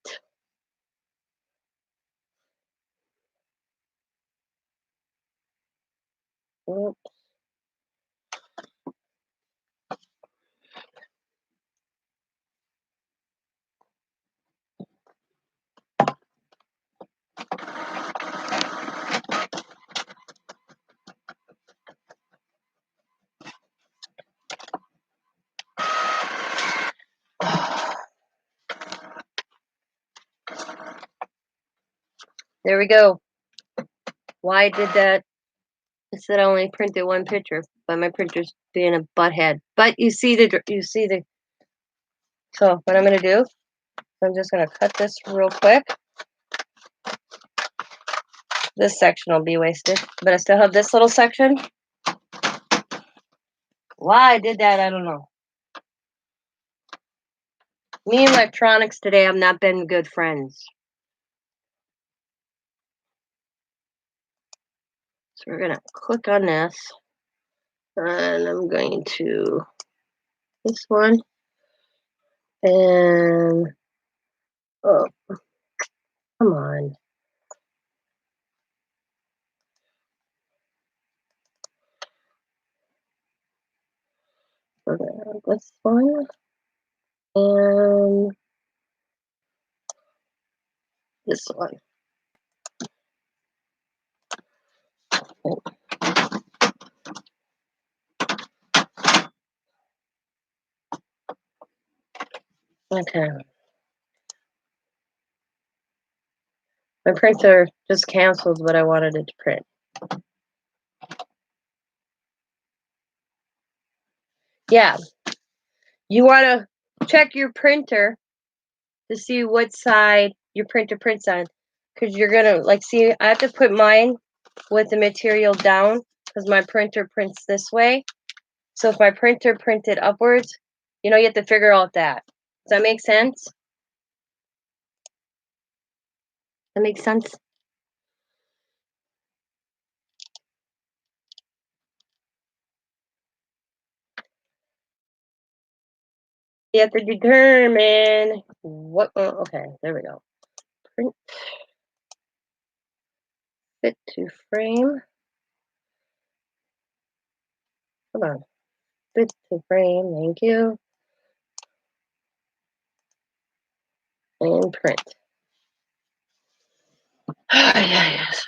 Oops. There we go. Why I did that? It said I only printed one picture, but my printer's being a butthead. But you see the. So what I'm gonna do? I'm just gonna cut this real quick. This section will be wasted, but I still have this little section. Why I did that, I don't know. Me and electronics today have not been good friends. So we're gonna click on this, and I'm going to this one, and oh, come on. We're gonna this one, and this one. Okay. My printer just canceled what I wanted it to print. Yeah. You want to check your printer to see what side your printer prints on. Because you're going to, see, I have to put mine with the material down because my printer prints this way. So if my printer printed upwards, you have to figure out that. Does that make sense? That makes sense? You have to determine what, okay, there we go. Print, fit to frame. Come on, fit to frame, thank you. And print. Yes.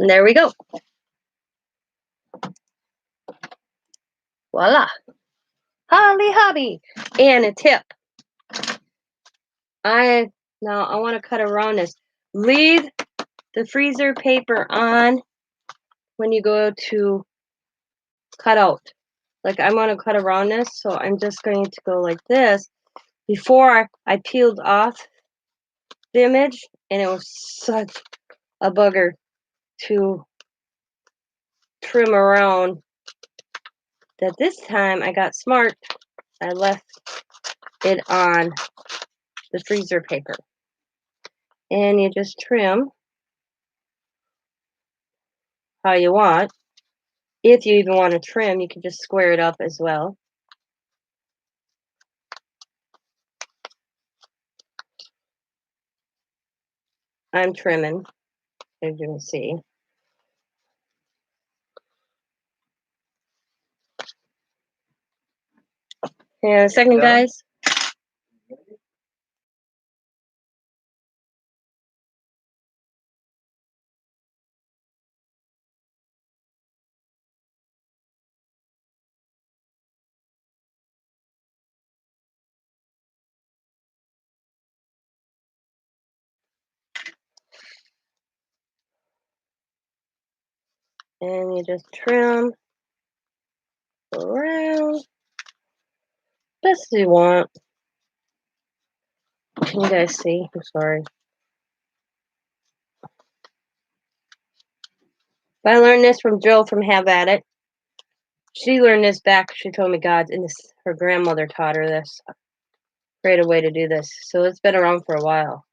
And there we go. Voila. Holly hobby. And a tip. I want to cut around this. Leave the freezer paper on when you go to cut out. Like I want to cut around this, so I'm just going to go like this. Before I peeled off the image, and it was such a bugger to trim around that this time I got smart. I left it on the freezer paper. And you just trim how you want. If you even want to trim, you can just square it up as well. I'm trimming, as you can see. And a second, guys. And you just trim around best you want. Can you guys see? I'm sorry. I learned this from Jill from Have At It. She learned this back. She told me God, and this, her grandmother taught her this. Great way to do this. So it's been around for a while.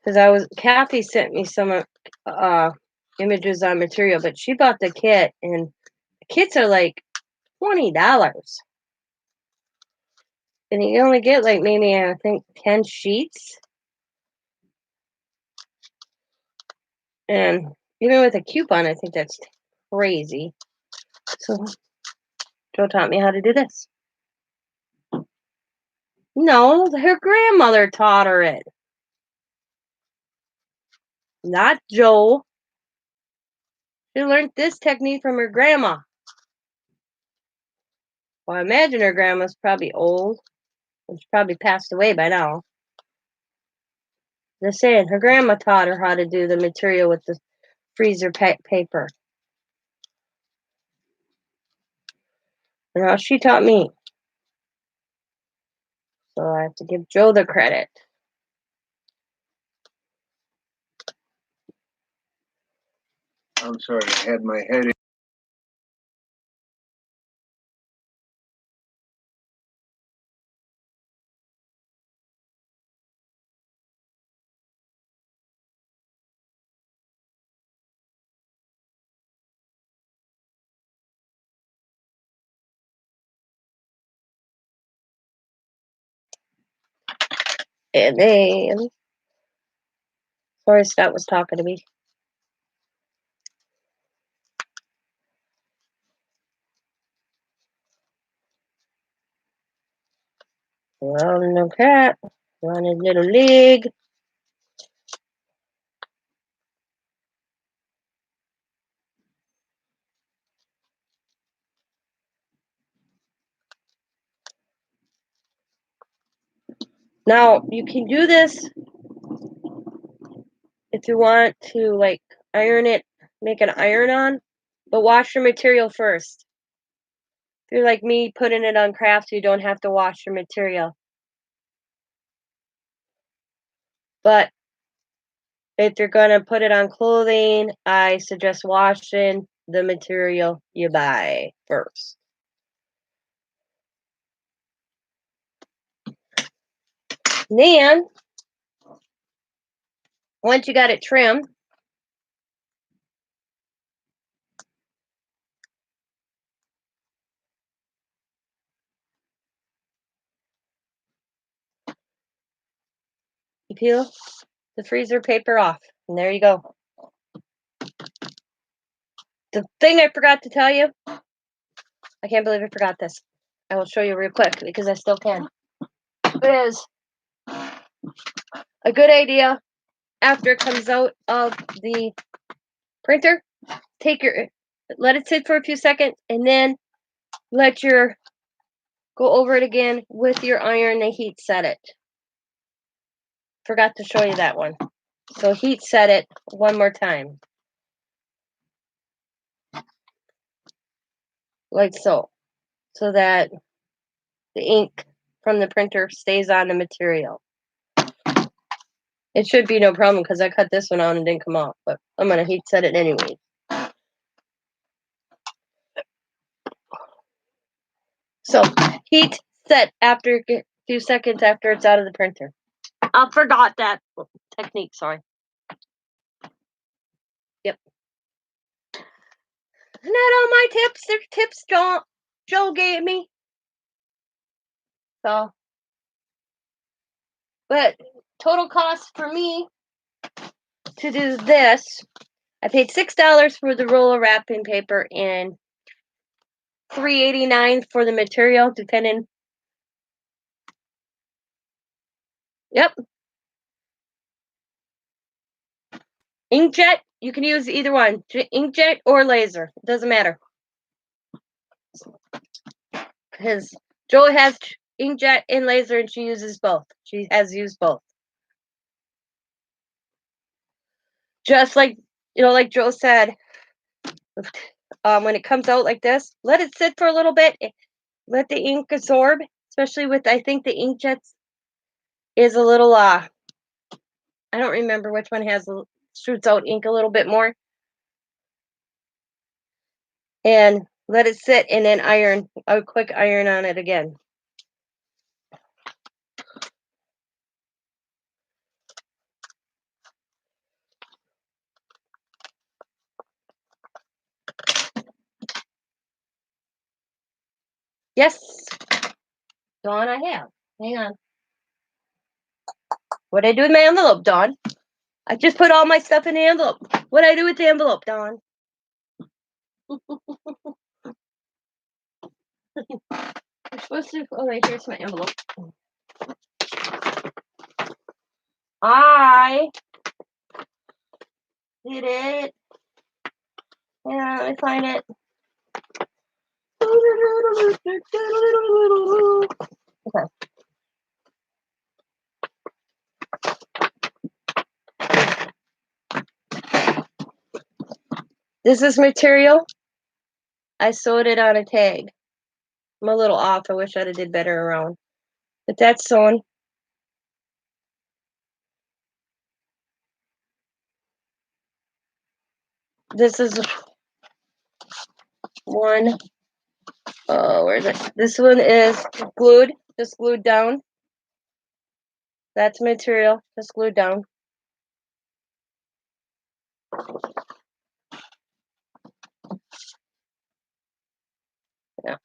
Because Kathy sent me some images on material, but she bought the kit, and the kits are like $20. And you only get like maybe, I think, 10 sheets. And even with a coupon, I think that's crazy. So Joe taught me how to do this. No, her grandmother taught her it. Not Joe. She learned this technique from her grandma. Well, I imagine her grandma's probably old. And she probably passed away by now. Just saying, her grandma taught her how to do the material with the freezer paper. And now she taught me. So I have to give Joe the credit. I'm sorry, I had my head in. And then, sorry, Scott was talking to me. Well, no cat. On his little leg. Now, you can do this if you want to, like, iron it, make an iron-on, but wash your material first. If you're like me, putting it on crafts, you don't have to wash your material. But if you're going to put it on clothing, I suggest washing the material you buy first. Then, once you got it trimmed, you peel the freezer paper off. And there you go. The thing I forgot to tell you, I can't believe I forgot this. I will show you real quick because I still can. Is a good idea after it comes out of the printer, let it sit for a few seconds, and then go over it again with your iron and heat set it. Forgot to show you that one. So heat set it one more time. Like so. So that the ink from the printer stays on the material. It should be no problem because I cut this one out and it didn't come off, but I'm going to heat set it anyway. So heat set after a few seconds after it's out of the printer. I forgot that technique, sorry. Yep. Not all my tips, they're tips Joe gave me. So, but total cost for me to do this, I paid $6 for the roll of wrapping paper and $3.89 for the material, depending. Yep. Inkjet, you can use either one, inkjet or laser. It doesn't matter. Because Joe has inkjet and laser, and she uses both. She has used both. Just like like Joe said, when it comes out like this, let it sit for a little bit. Let the ink absorb, especially with, I think the inkjets is a little, I don't remember which one shoots out ink a little bit more. And let it sit and then a quick iron on it again. Yes, Dawn, I have. Hang on. What'd I do with my envelope, Dawn? I just put all my stuff in the envelope. What'd I do with the envelope, Dawn? I'm supposed to. Oh, wait, here's my envelope. I did it. Yeah, let me find it. Okay. This is material. I sewed it on a tag. I'm a little off. I wish I'd have did better around. But that's sewn. This is one. Oh, where is it? This one is glued, just glued down. That's material, just glued down. Yeah.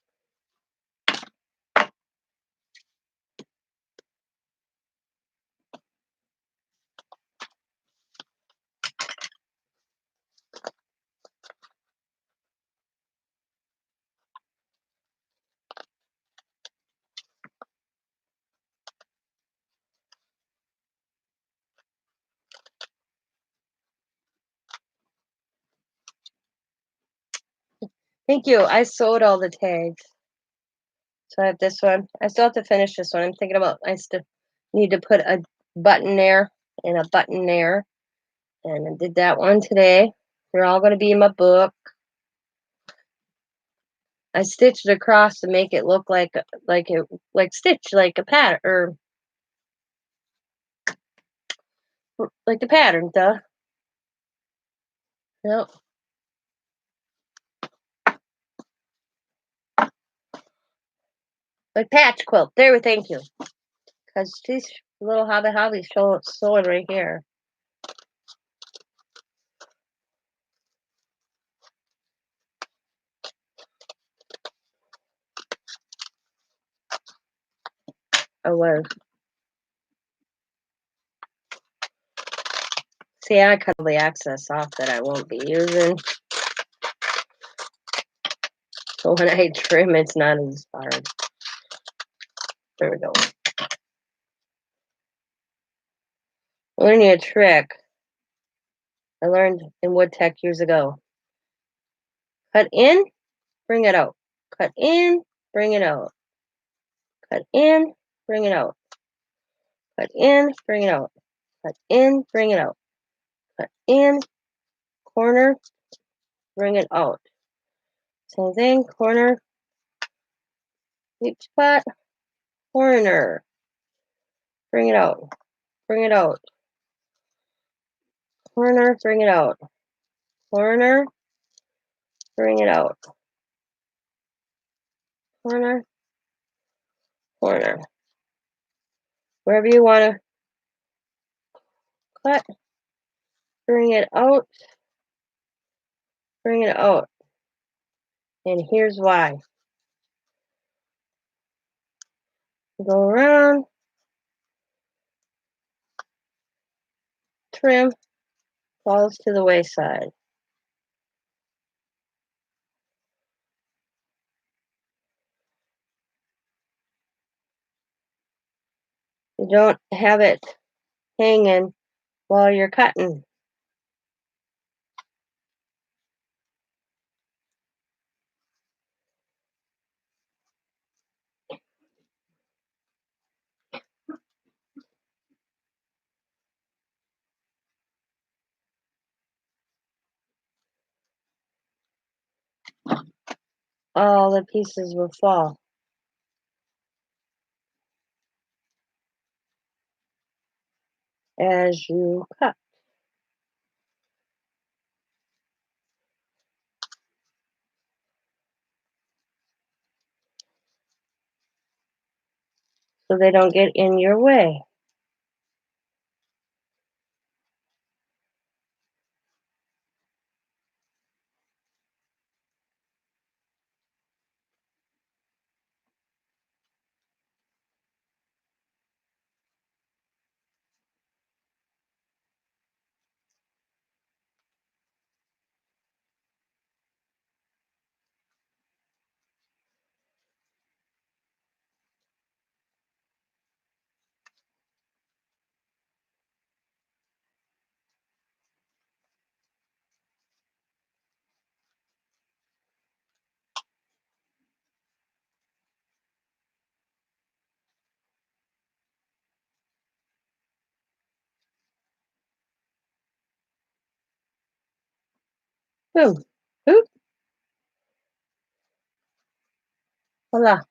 Thank you. I sewed all the tags. So I have this one. I still have to finish this one. I'm thinking about, I still need to put a button there and a button there. And I did that one today. They're all going to be in my book. I stitched across to make it look like stitch, like a pattern, or like the pattern, duh. Yep. Like patch quilt. There we thank you. Because these little hobby sewing right here. I was. See, I cut the access off that I won't be using. So when I trim, it's not as hard. There we go. learning a trick I learned in wood tech years ago. Cut in, bring it out. Cut in, bring it out. Cut in, bring it out. Cut in, bring it out. Cut in, bring it out. Cut in, corner, bring it out. Same thing, corner, deep spot, corner. Bring it out. Bring it out. Corner, bring it out. Corner, bring it out. Corner, corner. Wherever you want to cut, bring it out. Bring it out. And here's why. Go around, trim, falls to the wayside. You don't have it hanging while you're cutting. All the pieces will fall as you cut. So they don't get in your way. Boom. Boop. Voila.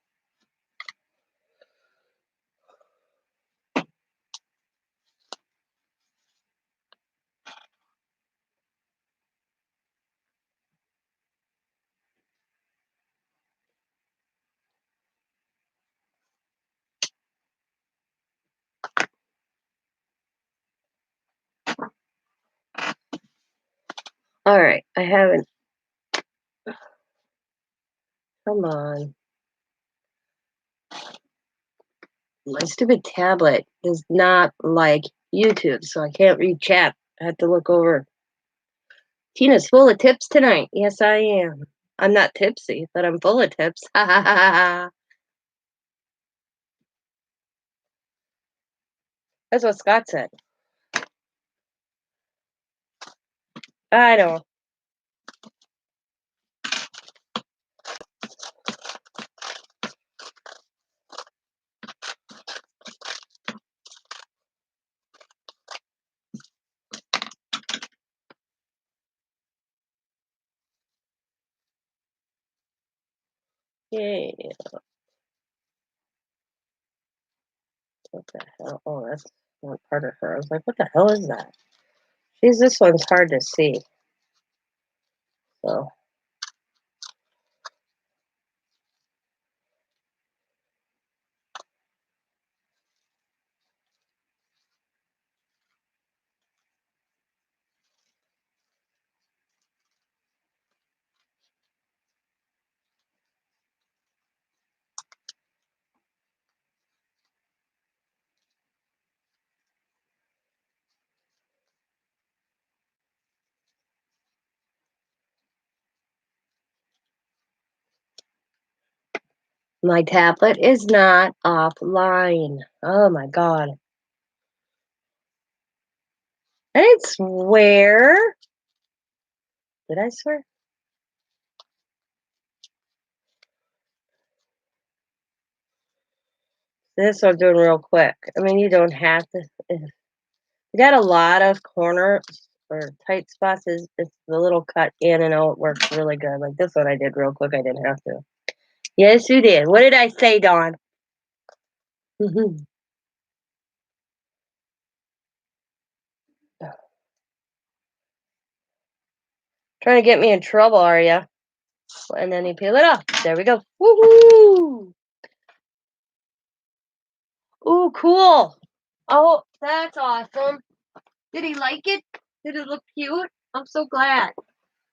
All right. I haven't. Come on. My stupid tablet does not like YouTube, so I can't read chat. I have to look over. Tina's full of tips tonight. Yes, I am. I'm not tipsy, but I'm full of tips. Ha ha ha ha. That's what Scott said. I know. Yay. What the hell? Oh, that's not part of her. I was like, what the hell is that? Geez, this one's hard to see. So. My tablet is not offline. Oh my God. I didn't swear. Did I swear? This I'm doing real quick. I mean, you don't have to. You got a lot of corners or tight spots. It's the little cut in and out works really good. Like this one I did real quick. I didn't have to. Yes, you did. What did I say, Dawn? Trying to get me in trouble, are you? And then you peel it off. There we go. Woohoo! Ooh, cool. Oh, that's awesome. Did he like it? Did it look cute? I'm so glad.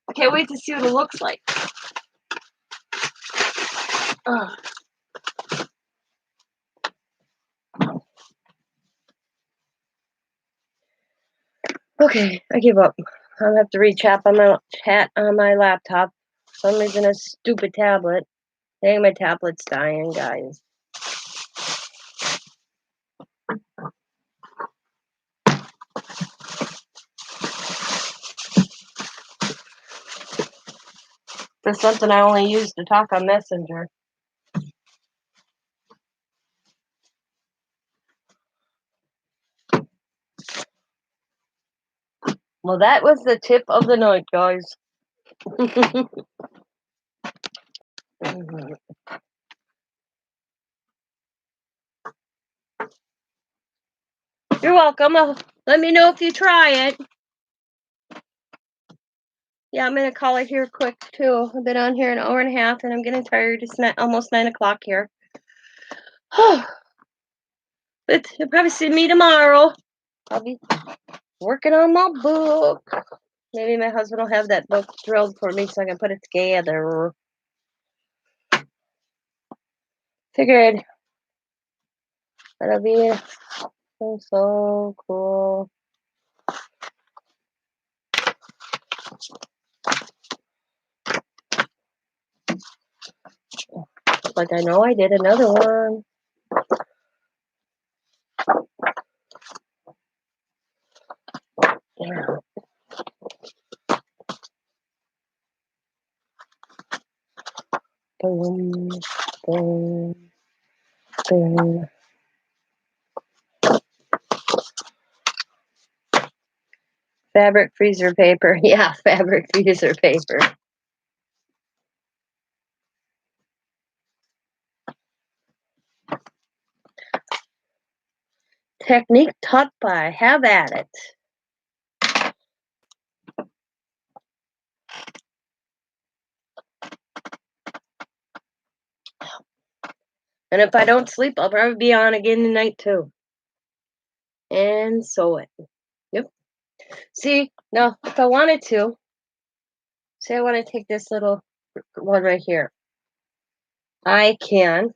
I can't wait to see what it looks like. Ugh. Okay, I give up. I'll have to rechat on my chat on my laptop. For some reason, a stupid tablet. Dang, my tablet's dying, guys. For something I only use to talk on Messenger. Well, that was the tip of the night, guys. You're welcome. Let me know if you try it. Yeah, I'm gonna call it here quick too. I've been on here an hour and a half, and I'm getting tired. It's almost 9 o'clock here. But you'll probably see me tomorrow. I'll be working on my book. Maybe my husband will have that book drilled for me so I can put it together. Figured that'll be so cool. Like I know I did another one. Yeah. Boom, boom, boom. Fabric freezer paper. Yeah, fabric freezer paper. Technique taught by. Have at it. And if I don't sleep, I'll probably be on again tonight too. And sew it. Yep. See, now if I wanted to, say I want to take this little one right here. I can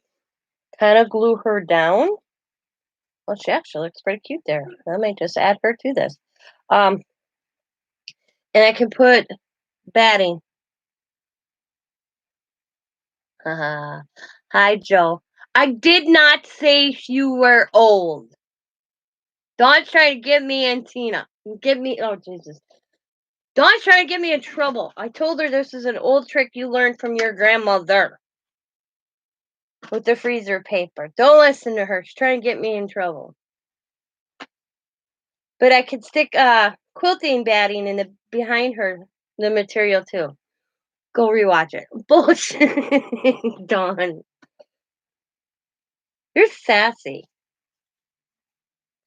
kind of glue her down. Well, she actually looks pretty cute there. I might just add her to this. And I can put batting. Hi, Joe. I did not say you were old. Don't try to get me and Tina. Oh, Jesus. Don't try to get me in trouble. I told her this is an old trick you learned from your grandmother with the freezer paper. Don't listen to her. She's trying to get me in trouble. But I could stick quilting batting in the behind her, the material too. Go rewatch it. Bullshit. Dawn. You're sassy.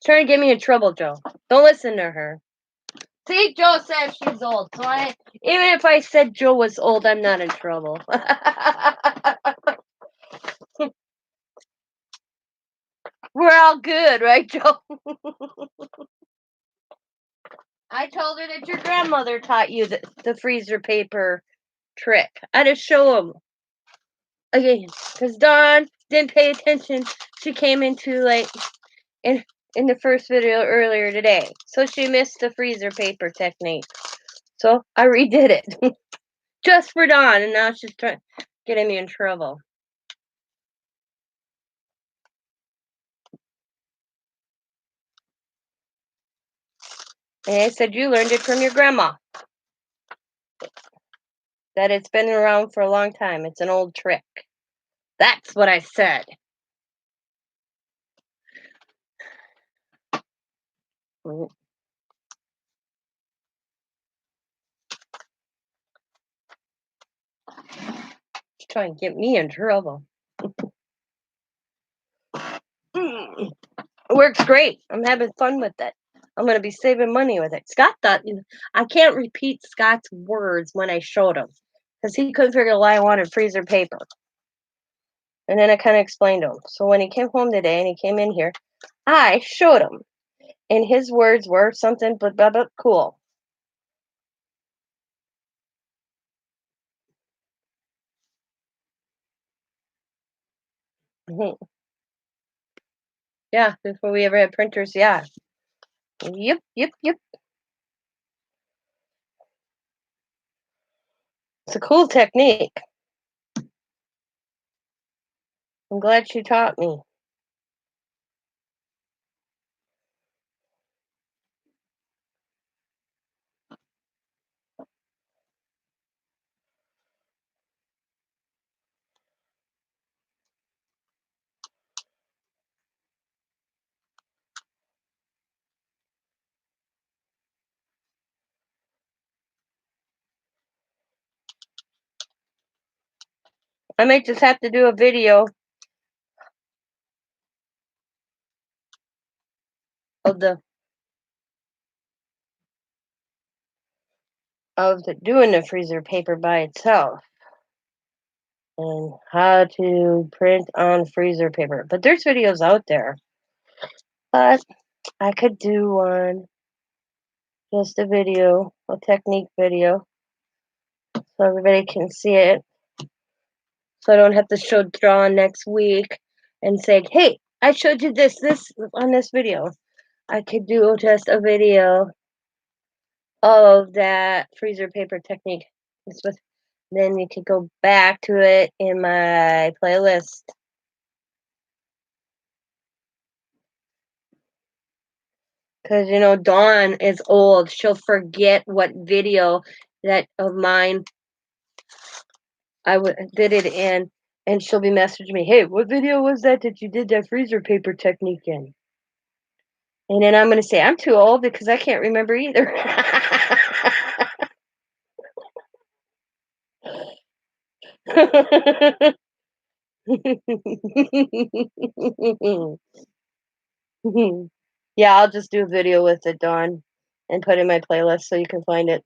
Trying to get me in trouble, Joe. Don't listen to her. See, Joe said she's old. So even if I said Joe was old, I'm not in trouble. We're all good, right, Joe? I told her that your grandmother taught you the freezer paper trick. I just show them. Okay, because Dawn didn't pay attention. She came in too late in the first video earlier today. So she missed the freezer paper technique. So I redid it. Just for Dawn, and now she's getting me in trouble. And I said, you learned it from your grandma. That it's been around for a long time. It's an old trick. That's what I said. Mm. Try and get me in trouble. It works great. I'm having fun with it. I'm going to be saving money with it. Scott thought I can't repeat Scott's words when I showed him because he couldn't figure out why I wanted freezer paper. And then I kind of explained to him. So when he came home today and he came in here, I showed him. And his words were something but cool. Yeah, before we ever had printers, yeah. Yep. It's a cool technique. I'm glad she taught me. I might just have to do a video of doing the freezer paper by itself and how to print on freezer paper. But there's videos out there. But I could do one, just a video, a technique video, so everybody can see it. So I don't have to draw next week and say, hey, I showed you this on this video. I could do just a video of that freezer paper technique. Then you could go back to it in my playlist. Because, Dawn is old. She'll forget what video that of mine I did it in. And she'll be messaging me, hey, what video was that you did that freezer paper technique in? And then I'm going to say, I'm too old because I can't remember either. Yeah, I'll just do a video with it, Dawn, and put it in my playlist so you can find it.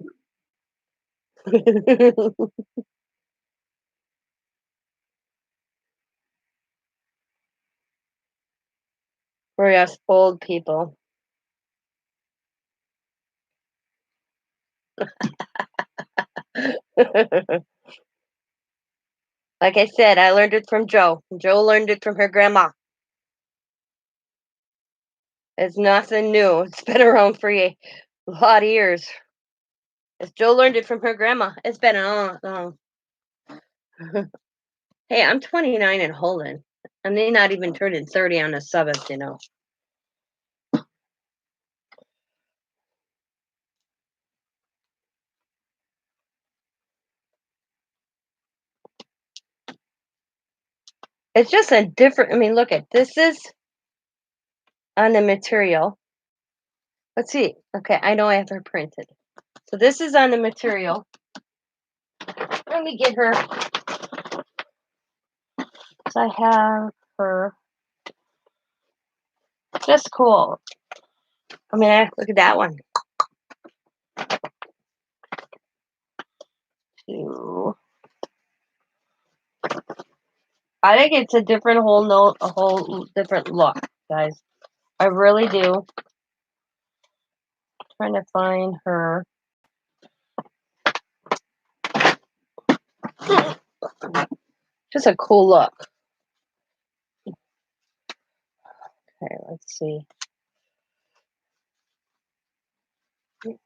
For us old people. Like I said, I learned it from Joe. Joe learned it from her grandma. It's nothing new. It's been around for a lot of years. If Joe learned it from her grandma, it's been a long. Hey, I'm 29 and holding. I'm not even turning 30 on the 7th, It's just a different, look at this is on the material. Let's see. Okay, I know I have her printed. So this is on the material. Let me get her. So I have her. Just cool. Look at that one. Two. I think it's a different a whole different look, guys. I really do. Trying to find her. Just a cool look. Okay, let's see. We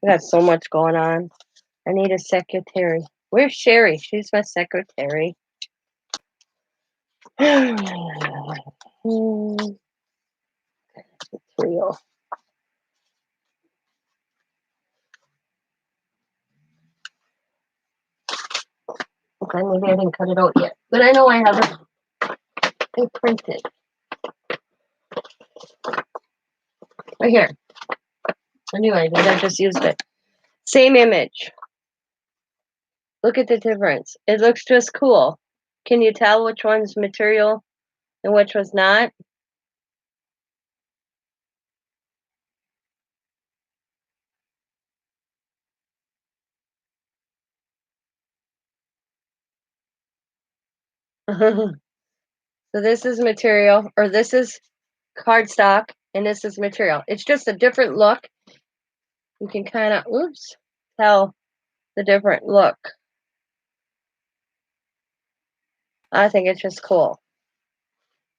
got so much going on. I need a secretary. Where's Sherry? She's my secretary. material. Okay, maybe I didn't cut it out yet, but I know I have it printed. Right here. Anyway, I just used it. Same image. Look at the difference. It looks just cool. Can you tell which one's material and which was not? So this is material, or this is cardstock, and this is material. It's just a different look. You can kind of, tell the different look. I think it's just cool.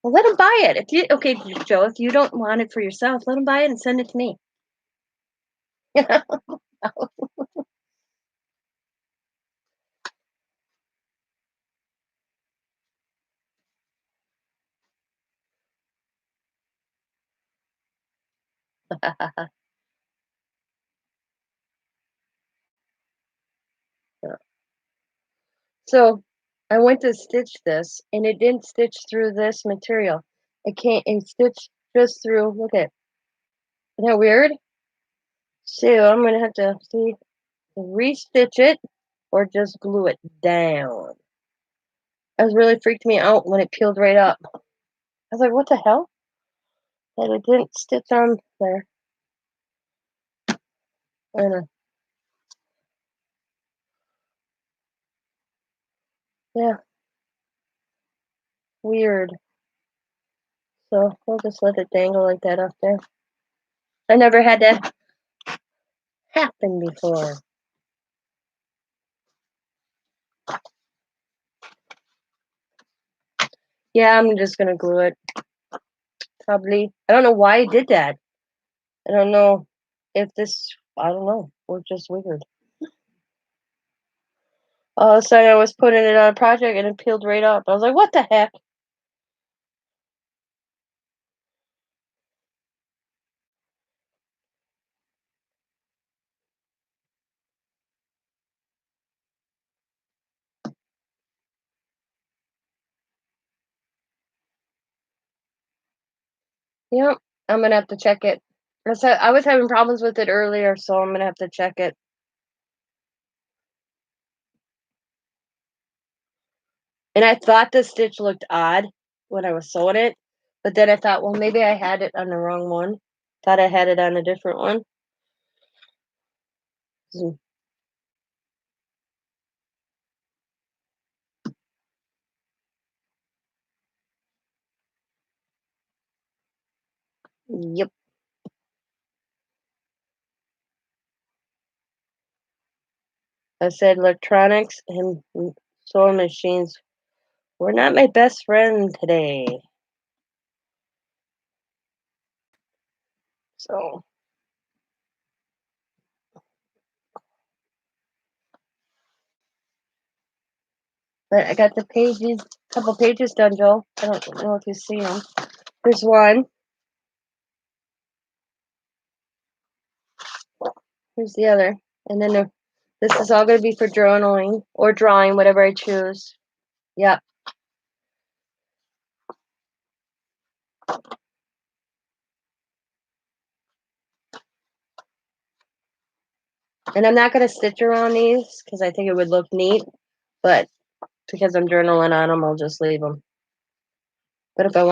Well, let them buy it. Okay, Joe, if you don't want it for yourself, let them buy it and send it to me. So I went to stitch this, and it didn't stitch through this material. It stitched just through. Look at, isn't that weird? So I'm gonna have to see restitch it or just glue it down. It was really freaked me out when it peeled right up. I was like, what the hell? And it didn't stitch on there. And yeah, weird. So we'll just let it dangle like that up there. I never had that happen before. Yeah, I'm just gonna glue it. Probably. I don't know why I did that. I don't know if this, I don't know, was just weird. All of a sudden I was putting it on a project and it peeled right up. I was like, what the heck? Yep, I'm gonna have to check it. I was having problems with it earlier, so I'm gonna have to check it. And I thought the stitch looked odd when I was sewing it, but then I thought, well, maybe I had it on the wrong one. Thought I had it on a different one. Mm, Yep. I said electronics and sewing machines were not my best friend today. So, but I got the pages, couple pages done, Joel. I don't know if you see them. There's one. Here's the other. And then this is all going to be for journaling or drawing, whatever I choose. Yep. And I'm not going to stitch around these because I think it would look neat. But because I'm journaling on them, I'll just leave them. But if I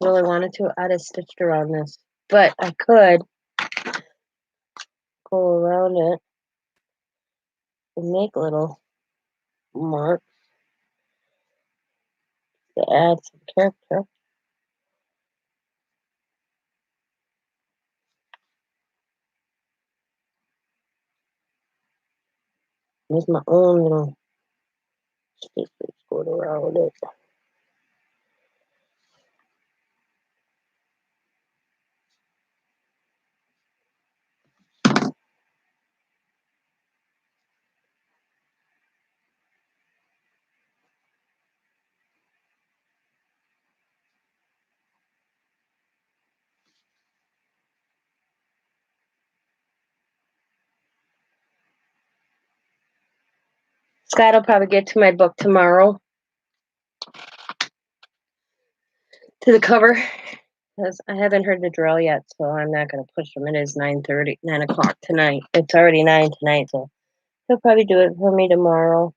really wanted to, I'd have stitched around this. But I could go around it and make little marks to add some character. Make my own little stitches going around it. Scott will probably get to my book tomorrow. To the cover. Because I haven't heard the drill yet, so I'm not going to push him. It is 9:30, 9 o'clock tonight. It's already 9 tonight, so he'll probably do it for me tomorrow.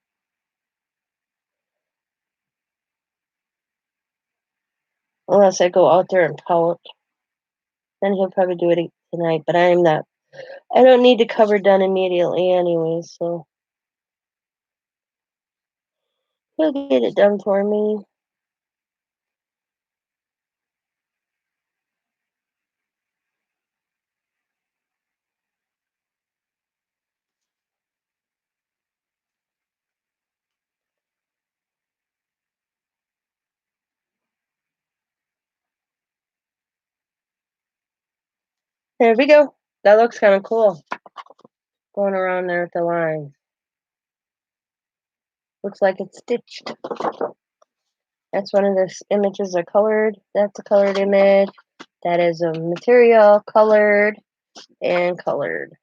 Unless I go out there and pout. Then he'll probably do it tonight, but I don't need the cover done immediately anyway, so he'll get it done for me. There we go. That looks kind of cool. Going around there with the lines. Looks like it's stitched. That's one of the images are colored. That's a colored image. That is a material, colored, and colored.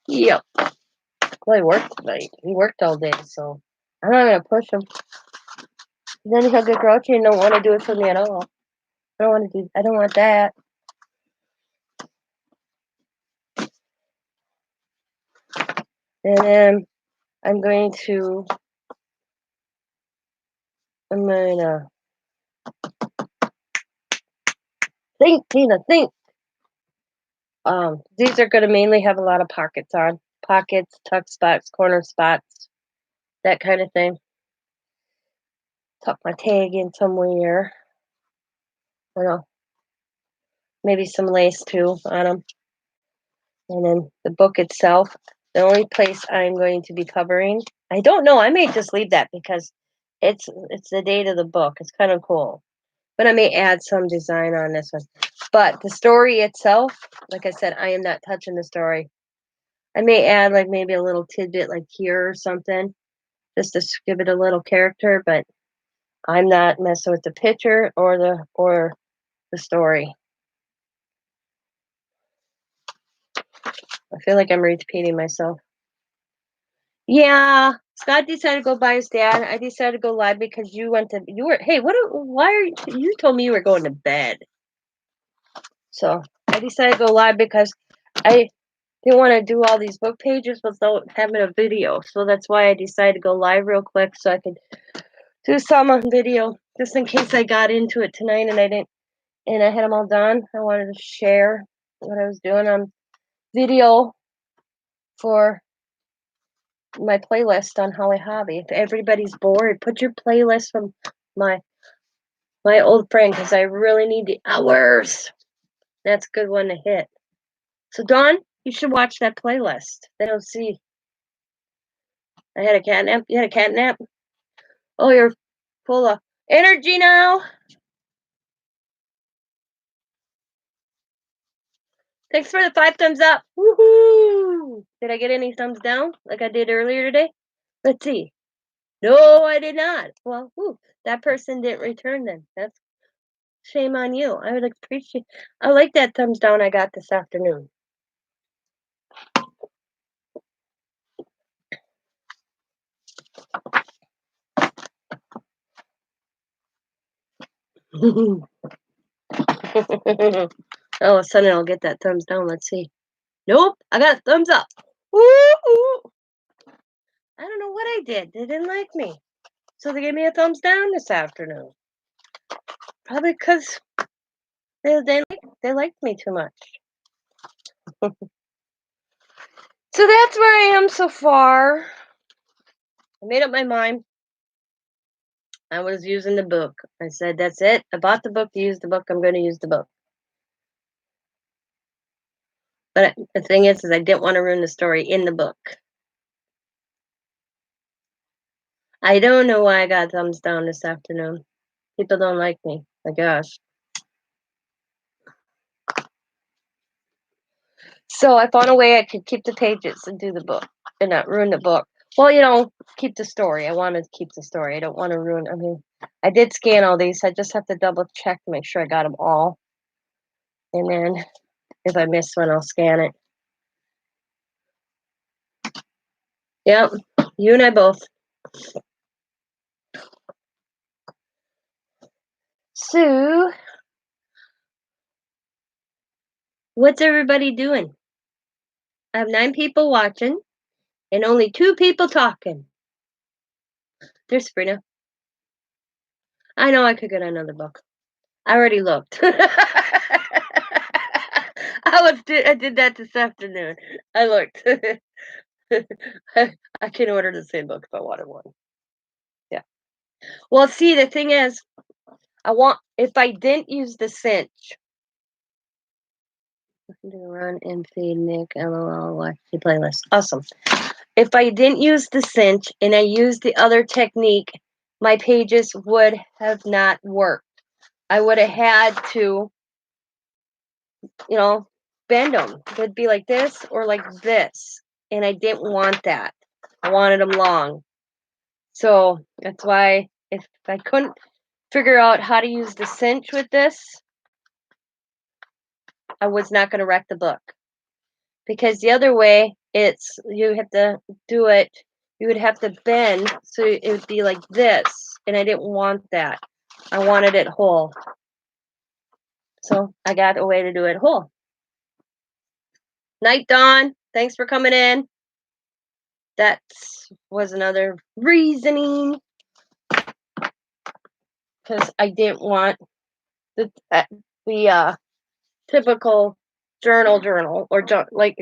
Yep. Well, he worked tonight. He worked all day, so I'm not going to push him. Then he'll get grouchy and don't want to do it for me at all. I don't want that. And then I'm going to think, Tina, think. These are going to mainly have a lot of pockets on. Pockets, tuck spots, corner spots, that kind of thing. Tuck my tag in somewhere. I don't know. Maybe some lace too on them. And then the book itself, the only place I'm going to be covering, I don't know. I may just leave that because it's the date of the book. It's kind of cool. But I may add some design on this one. But the story itself, like I said, I am not touching the story. I may add like maybe a little tidbit like here or something, just to give it a little character, but I'm not messing with the picture or the story. I feel like I'm repeating myself. Yeah, Scott decided to go by his dad. I decided to go live because you told me you were going to bed. So I decided to go live because I didn't want to do all these book pages without having a video. So that's why I decided to go live real quick so I could do some on video just in case I got into it tonight and I had them all done. I wanted to share what I was doing on video for my playlist on Holly Hobby. If everybody's bored, put your playlist from my old friend because I really need the hours. That's a good one to hit. So Dawn, you should watch that playlist. They don't see. I had a cat nap. You had a cat nap? Oh, you're full of energy now. Thanks for the 5 thumbs up. Woohoo! Did I get any thumbs down like I did earlier today? Let's see. No, I did not. Well, that person didn't return then. That's shame on you. I would appreciate. I like that thumbs down I got this afternoon. All of a sudden I'll get that thumbs down. Let's see. Nope, I got a thumbs up. Woo! I don't know what I did. They didn't like me. So they gave me a thumbs down this afternoon. Probably because they liked me too much. So that's where I am so far. I made up my mind. I was using the book. I said, that's it. I bought the book to use the book. I'm going to use the book. But the thing is I didn't want to ruin the story in the book. I don't know why I got thumbs down this afternoon. People don't like me. My gosh. So I found a way I could keep the pages and do the book and not ruin the book. Well, keep the story. I wanted to keep the story. I don't want to ruin. I mean, I did scan all these. I just have to double check to make sure I got them all. And then If I miss one, I'll scan it. Yep, you and I both. So, what's everybody doing? I have 9 people watching and only 2 people talking. There's Sabrina. I know I could get another book. I already looked. I did that this afternoon. I looked. I can order the same book if I wanted one. Yeah. Well, see, the thing is, if I didn't use the cinch, run and feed Nick, LOL, watch the playlist. Awesome. If I didn't use the cinch and I used the other technique, my pages would have not worked. I would have had to, bend them. They'd be like this or like this. And I didn't want that. I wanted them long. So that's why if I couldn't figure out how to use the cinch with this, I was not going to wreck the book. Because the other way, you have to do it, you would have to bend, so it would be like this, and I didn't want that. I wanted it whole. So I got a way to do it whole. Night Dawn, thanks for coming in. That was another reasoning, because I didn't want the typical journal or like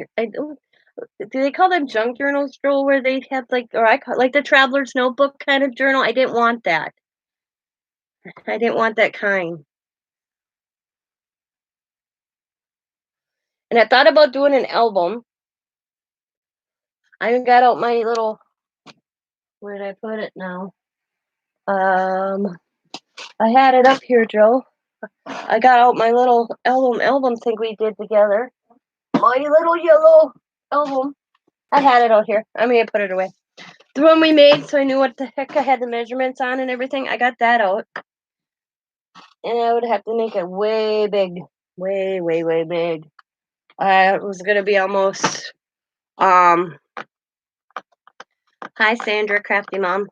do they call them junk journals, Joel, where they have I call like the traveler's notebook kind of journal? I didn't want that. I didn't want that kind. And I thought about doing an album. I got out my little, where did I put it now? I had it up here, Joe. I got out my little album thing we did together. My little yellow album. I had it out here. I mean, I put it away. The one we made, so I knew what the heck I had the measurements on and everything. I got that out. And I would have to make it way big. Way, way, way big. It was going to be almost, hi, Sandra, Crafty Mom.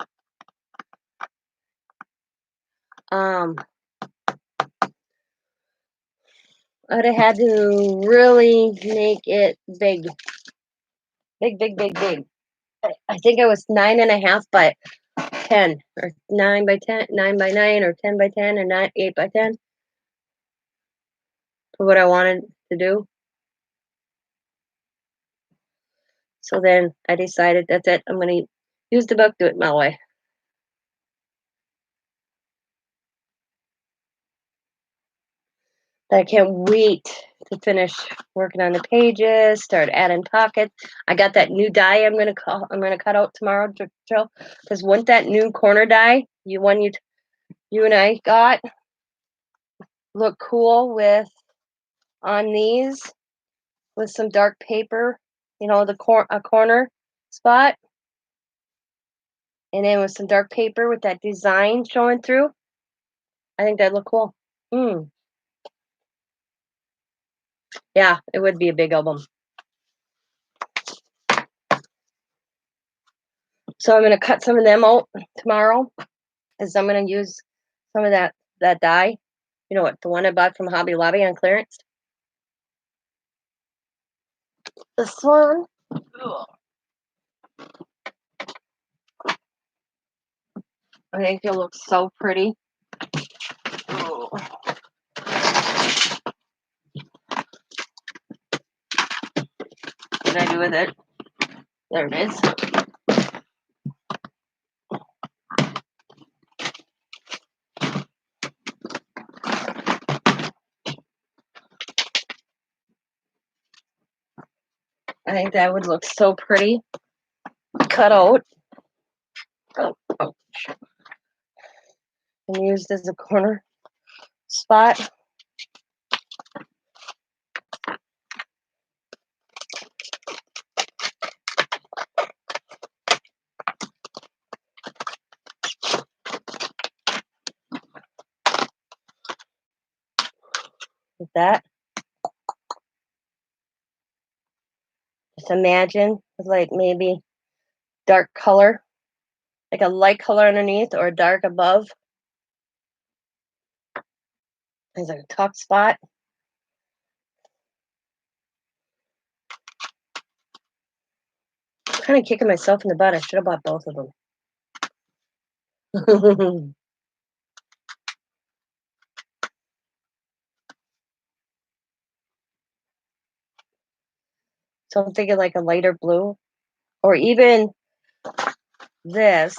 I'd have had to really make it big. Big, big, big, big. I think it was 9.5 by 10, or 9 by 10, 9 by 9, or 10 by 10, or 8 by 10. For what I wanted to do. So then I decided that's it. I'm going to use the book, do it my way. I can't wait to finish working on the pages, start adding pockets. I got that new die I'm gonna cut out tomorrow, Joe. Because wouldn't that new corner die, you and I got, look cool with on these with some dark paper, a corner spot, and then with some dark paper with that design showing through. I think that'd look cool. Yeah, it would be a big album. So I'm going to cut some of them out tomorrow, because I'm going to use some of that dye. You know what? The one I bought from Hobby Lobby on clearance. This one. Ugh. I think it looks so pretty. Ugh. What did I do with it? There it is. I think that would look so pretty. Cut out. Oh. And used as a corner spot. Like that. just imagine with like maybe dark color, like a light color underneath or dark above. There's like a tuck spot. I'm kind of kicking myself in the butt. I should have bought both of them. So I'm thinking like a lighter blue or even this.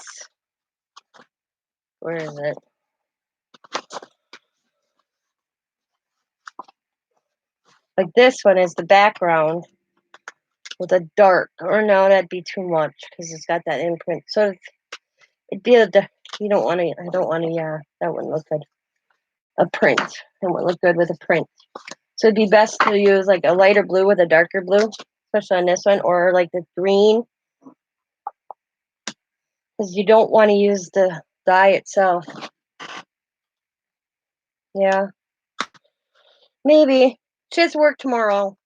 Where is it? Like this one is the background with a dark. Or no, that'd be too much because it's got that imprint. So it'd be you don't want to. I don't want to. Yeah, that wouldn't look good. A print. It wouldn't look good with a print. So it'd be best to use like a lighter blue with a darker blue, especially on this one, or like the green, because you don't want to use the dye itself. Yeah, maybe she has to work tomorrow.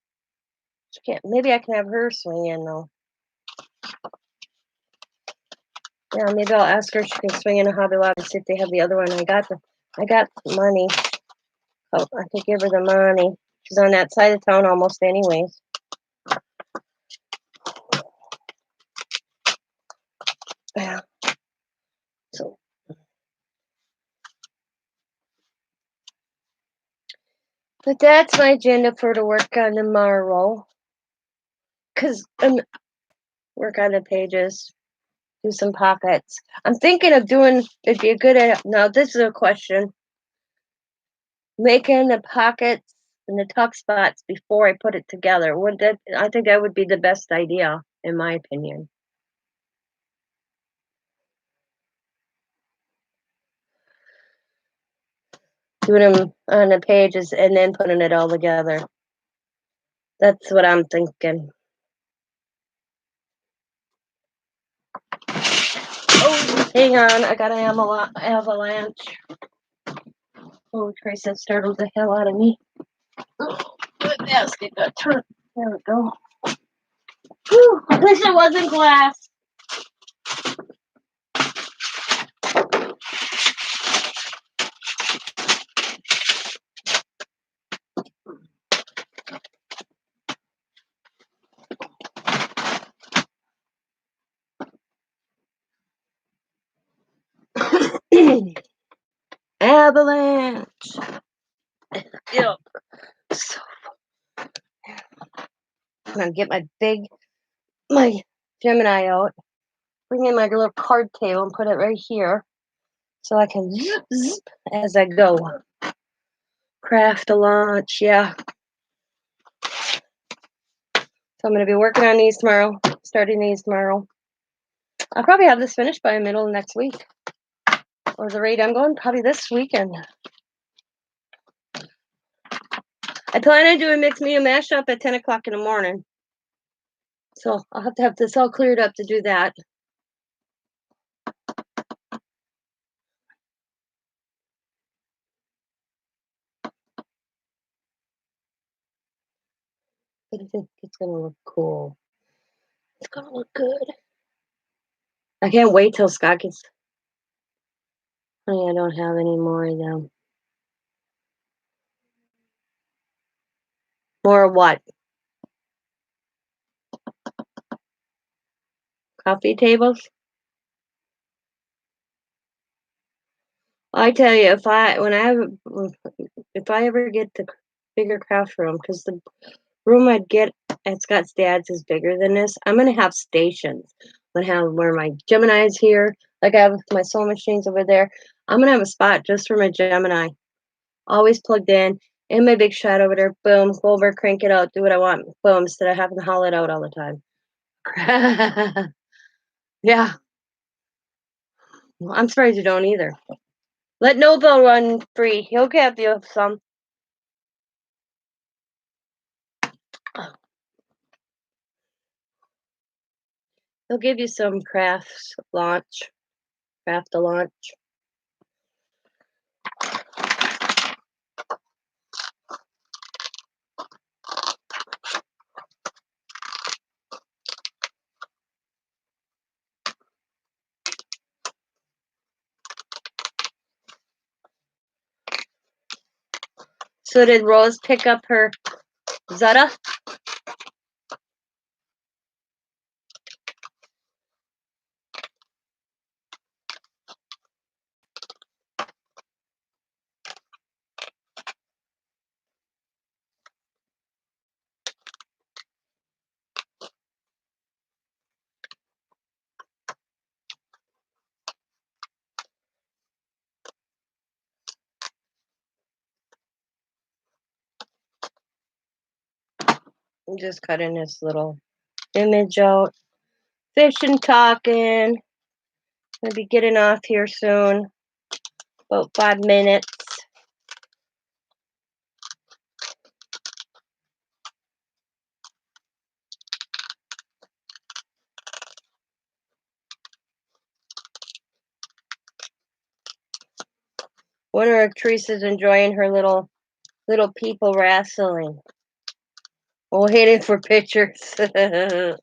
She can't. Maybe I can have her swing in though. Yeah, maybe I'll ask her if she can swing in a Hobby Lobby, see if they have the other one. I got money. Oh, I could give her the money. She's on that side of town almost anyways. Yeah. So, but that's my agenda for to work on tomorrow. Cause work on the pages, do some pockets. I'm thinking of doing. It'd be a good. Now this is a question. Making the pockets and the tuck spots before I put it together. I think that would be the best idea, in my opinion. Doing them on the pages and then putting it all together. That's what I'm thinking. Oh, hang on. I got an avalanche. Oh, Tracy startled the hell out of me. Oh, the basket got turned. There we go. Whew, at least it wasn't glass. Avalanche. Yep. So I'm gonna get my Gemini out, bring in my little card table and put it right here so I can zip, zip as I go. Craft a launch, yeah. So I'm gonna be working on these tomorrow, starting these tomorrow. I'll probably have this finished by the middle of next week. Or the rate I'm going, probably this weekend. I plan on doing mixed media mashup at 10 o'clock in the morning. So I'll have to have this all cleared up to do that. But I think it's going to look cool. It's going to look good. I can't wait till Scott gets... Honey, I don't have any more of them. More what? Coffee tables? I tell you, if I ever get the bigger craft room, because the room I'd get at Scott's dad's is bigger than this, I'm gonna have stations. I'm gonna have where my Gemini is here, like I have my sewing machines over there. I'm gonna have a spot just for my Gemini, always plugged in my big shot over there. Boom, go over, crank it out, do what I want. Boom, instead of having to haul it out all the time. Yeah, well, I'm surprised you don't either. Let Nobel run free. He'll give you some. He'll give you some craft a launch. So did Rose pick up her Zutta? I'm just cutting this little image out. Fishing, talking. Gonna be getting off here soon. About 5 minutes. Wonder if Teresa's enjoying her little people wrestling. We'll hit it for pictures. I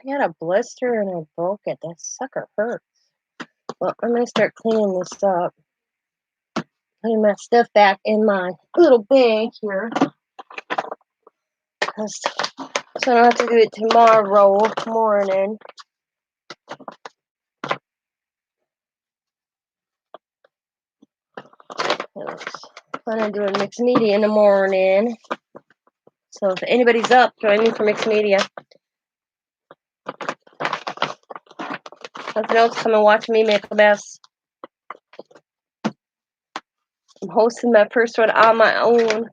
got a blister and I broke it. That sucker hurts. Well, I'm gonna start cleaning this up. Putting my stuff back in my little bag here. So I don't have to do it tomorrow morning. I plan on doing mixed media in the morning. So if anybody's up, join me for mixed media. Nothing else, come and watch me make a mess. I'm hosting my first one on my own.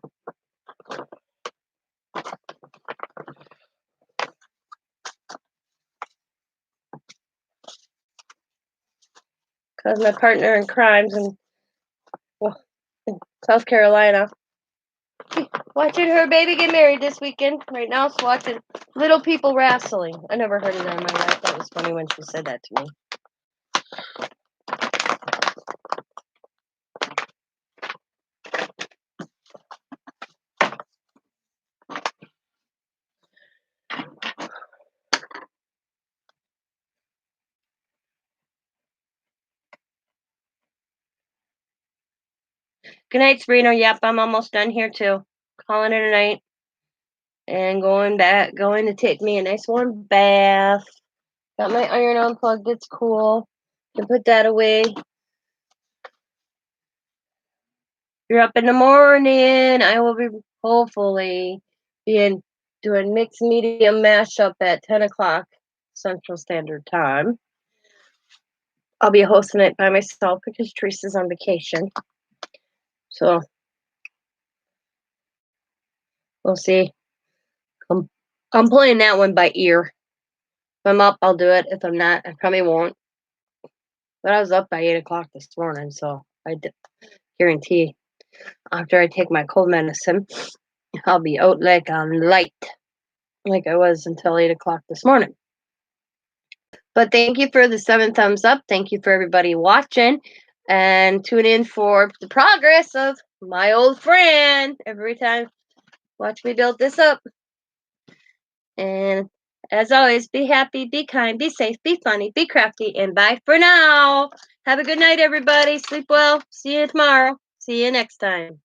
Because my partner in crimes in South Carolina. Watching her baby get married this weekend. Right now, it's watching little people wrestling. I never heard of that in my life. That was funny when she said that to me. Good night, Sabrina. Yep, I'm almost done here too. Calling it a night. And going to take me a nice warm bath. Got my iron unplugged. It's cool. Can put that away. You're up in the morning. I will be hopefully doing mixed media mashup at 10 o'clock Central Standard Time. I'll be hosting it by myself because Teresa's on vacation. So we'll see. I'm playing that one by ear. If I'm up, I'll do it. If I'm not, I probably won't. But I was up by 8 o'clock this morning, so I guarantee after I take my cold medicine, I'll be out like a light, like I was until 8 o'clock this morning. But thank you for the 7 thumbs up. Thank you for everybody watching. And tune in for the progress of my old friend every time. Watch me build this up. And as always, be happy, be kind, be safe, be funny, be crafty, and bye for now. Have a good night, everybody. Sleep well. See you tomorrow. See you next time.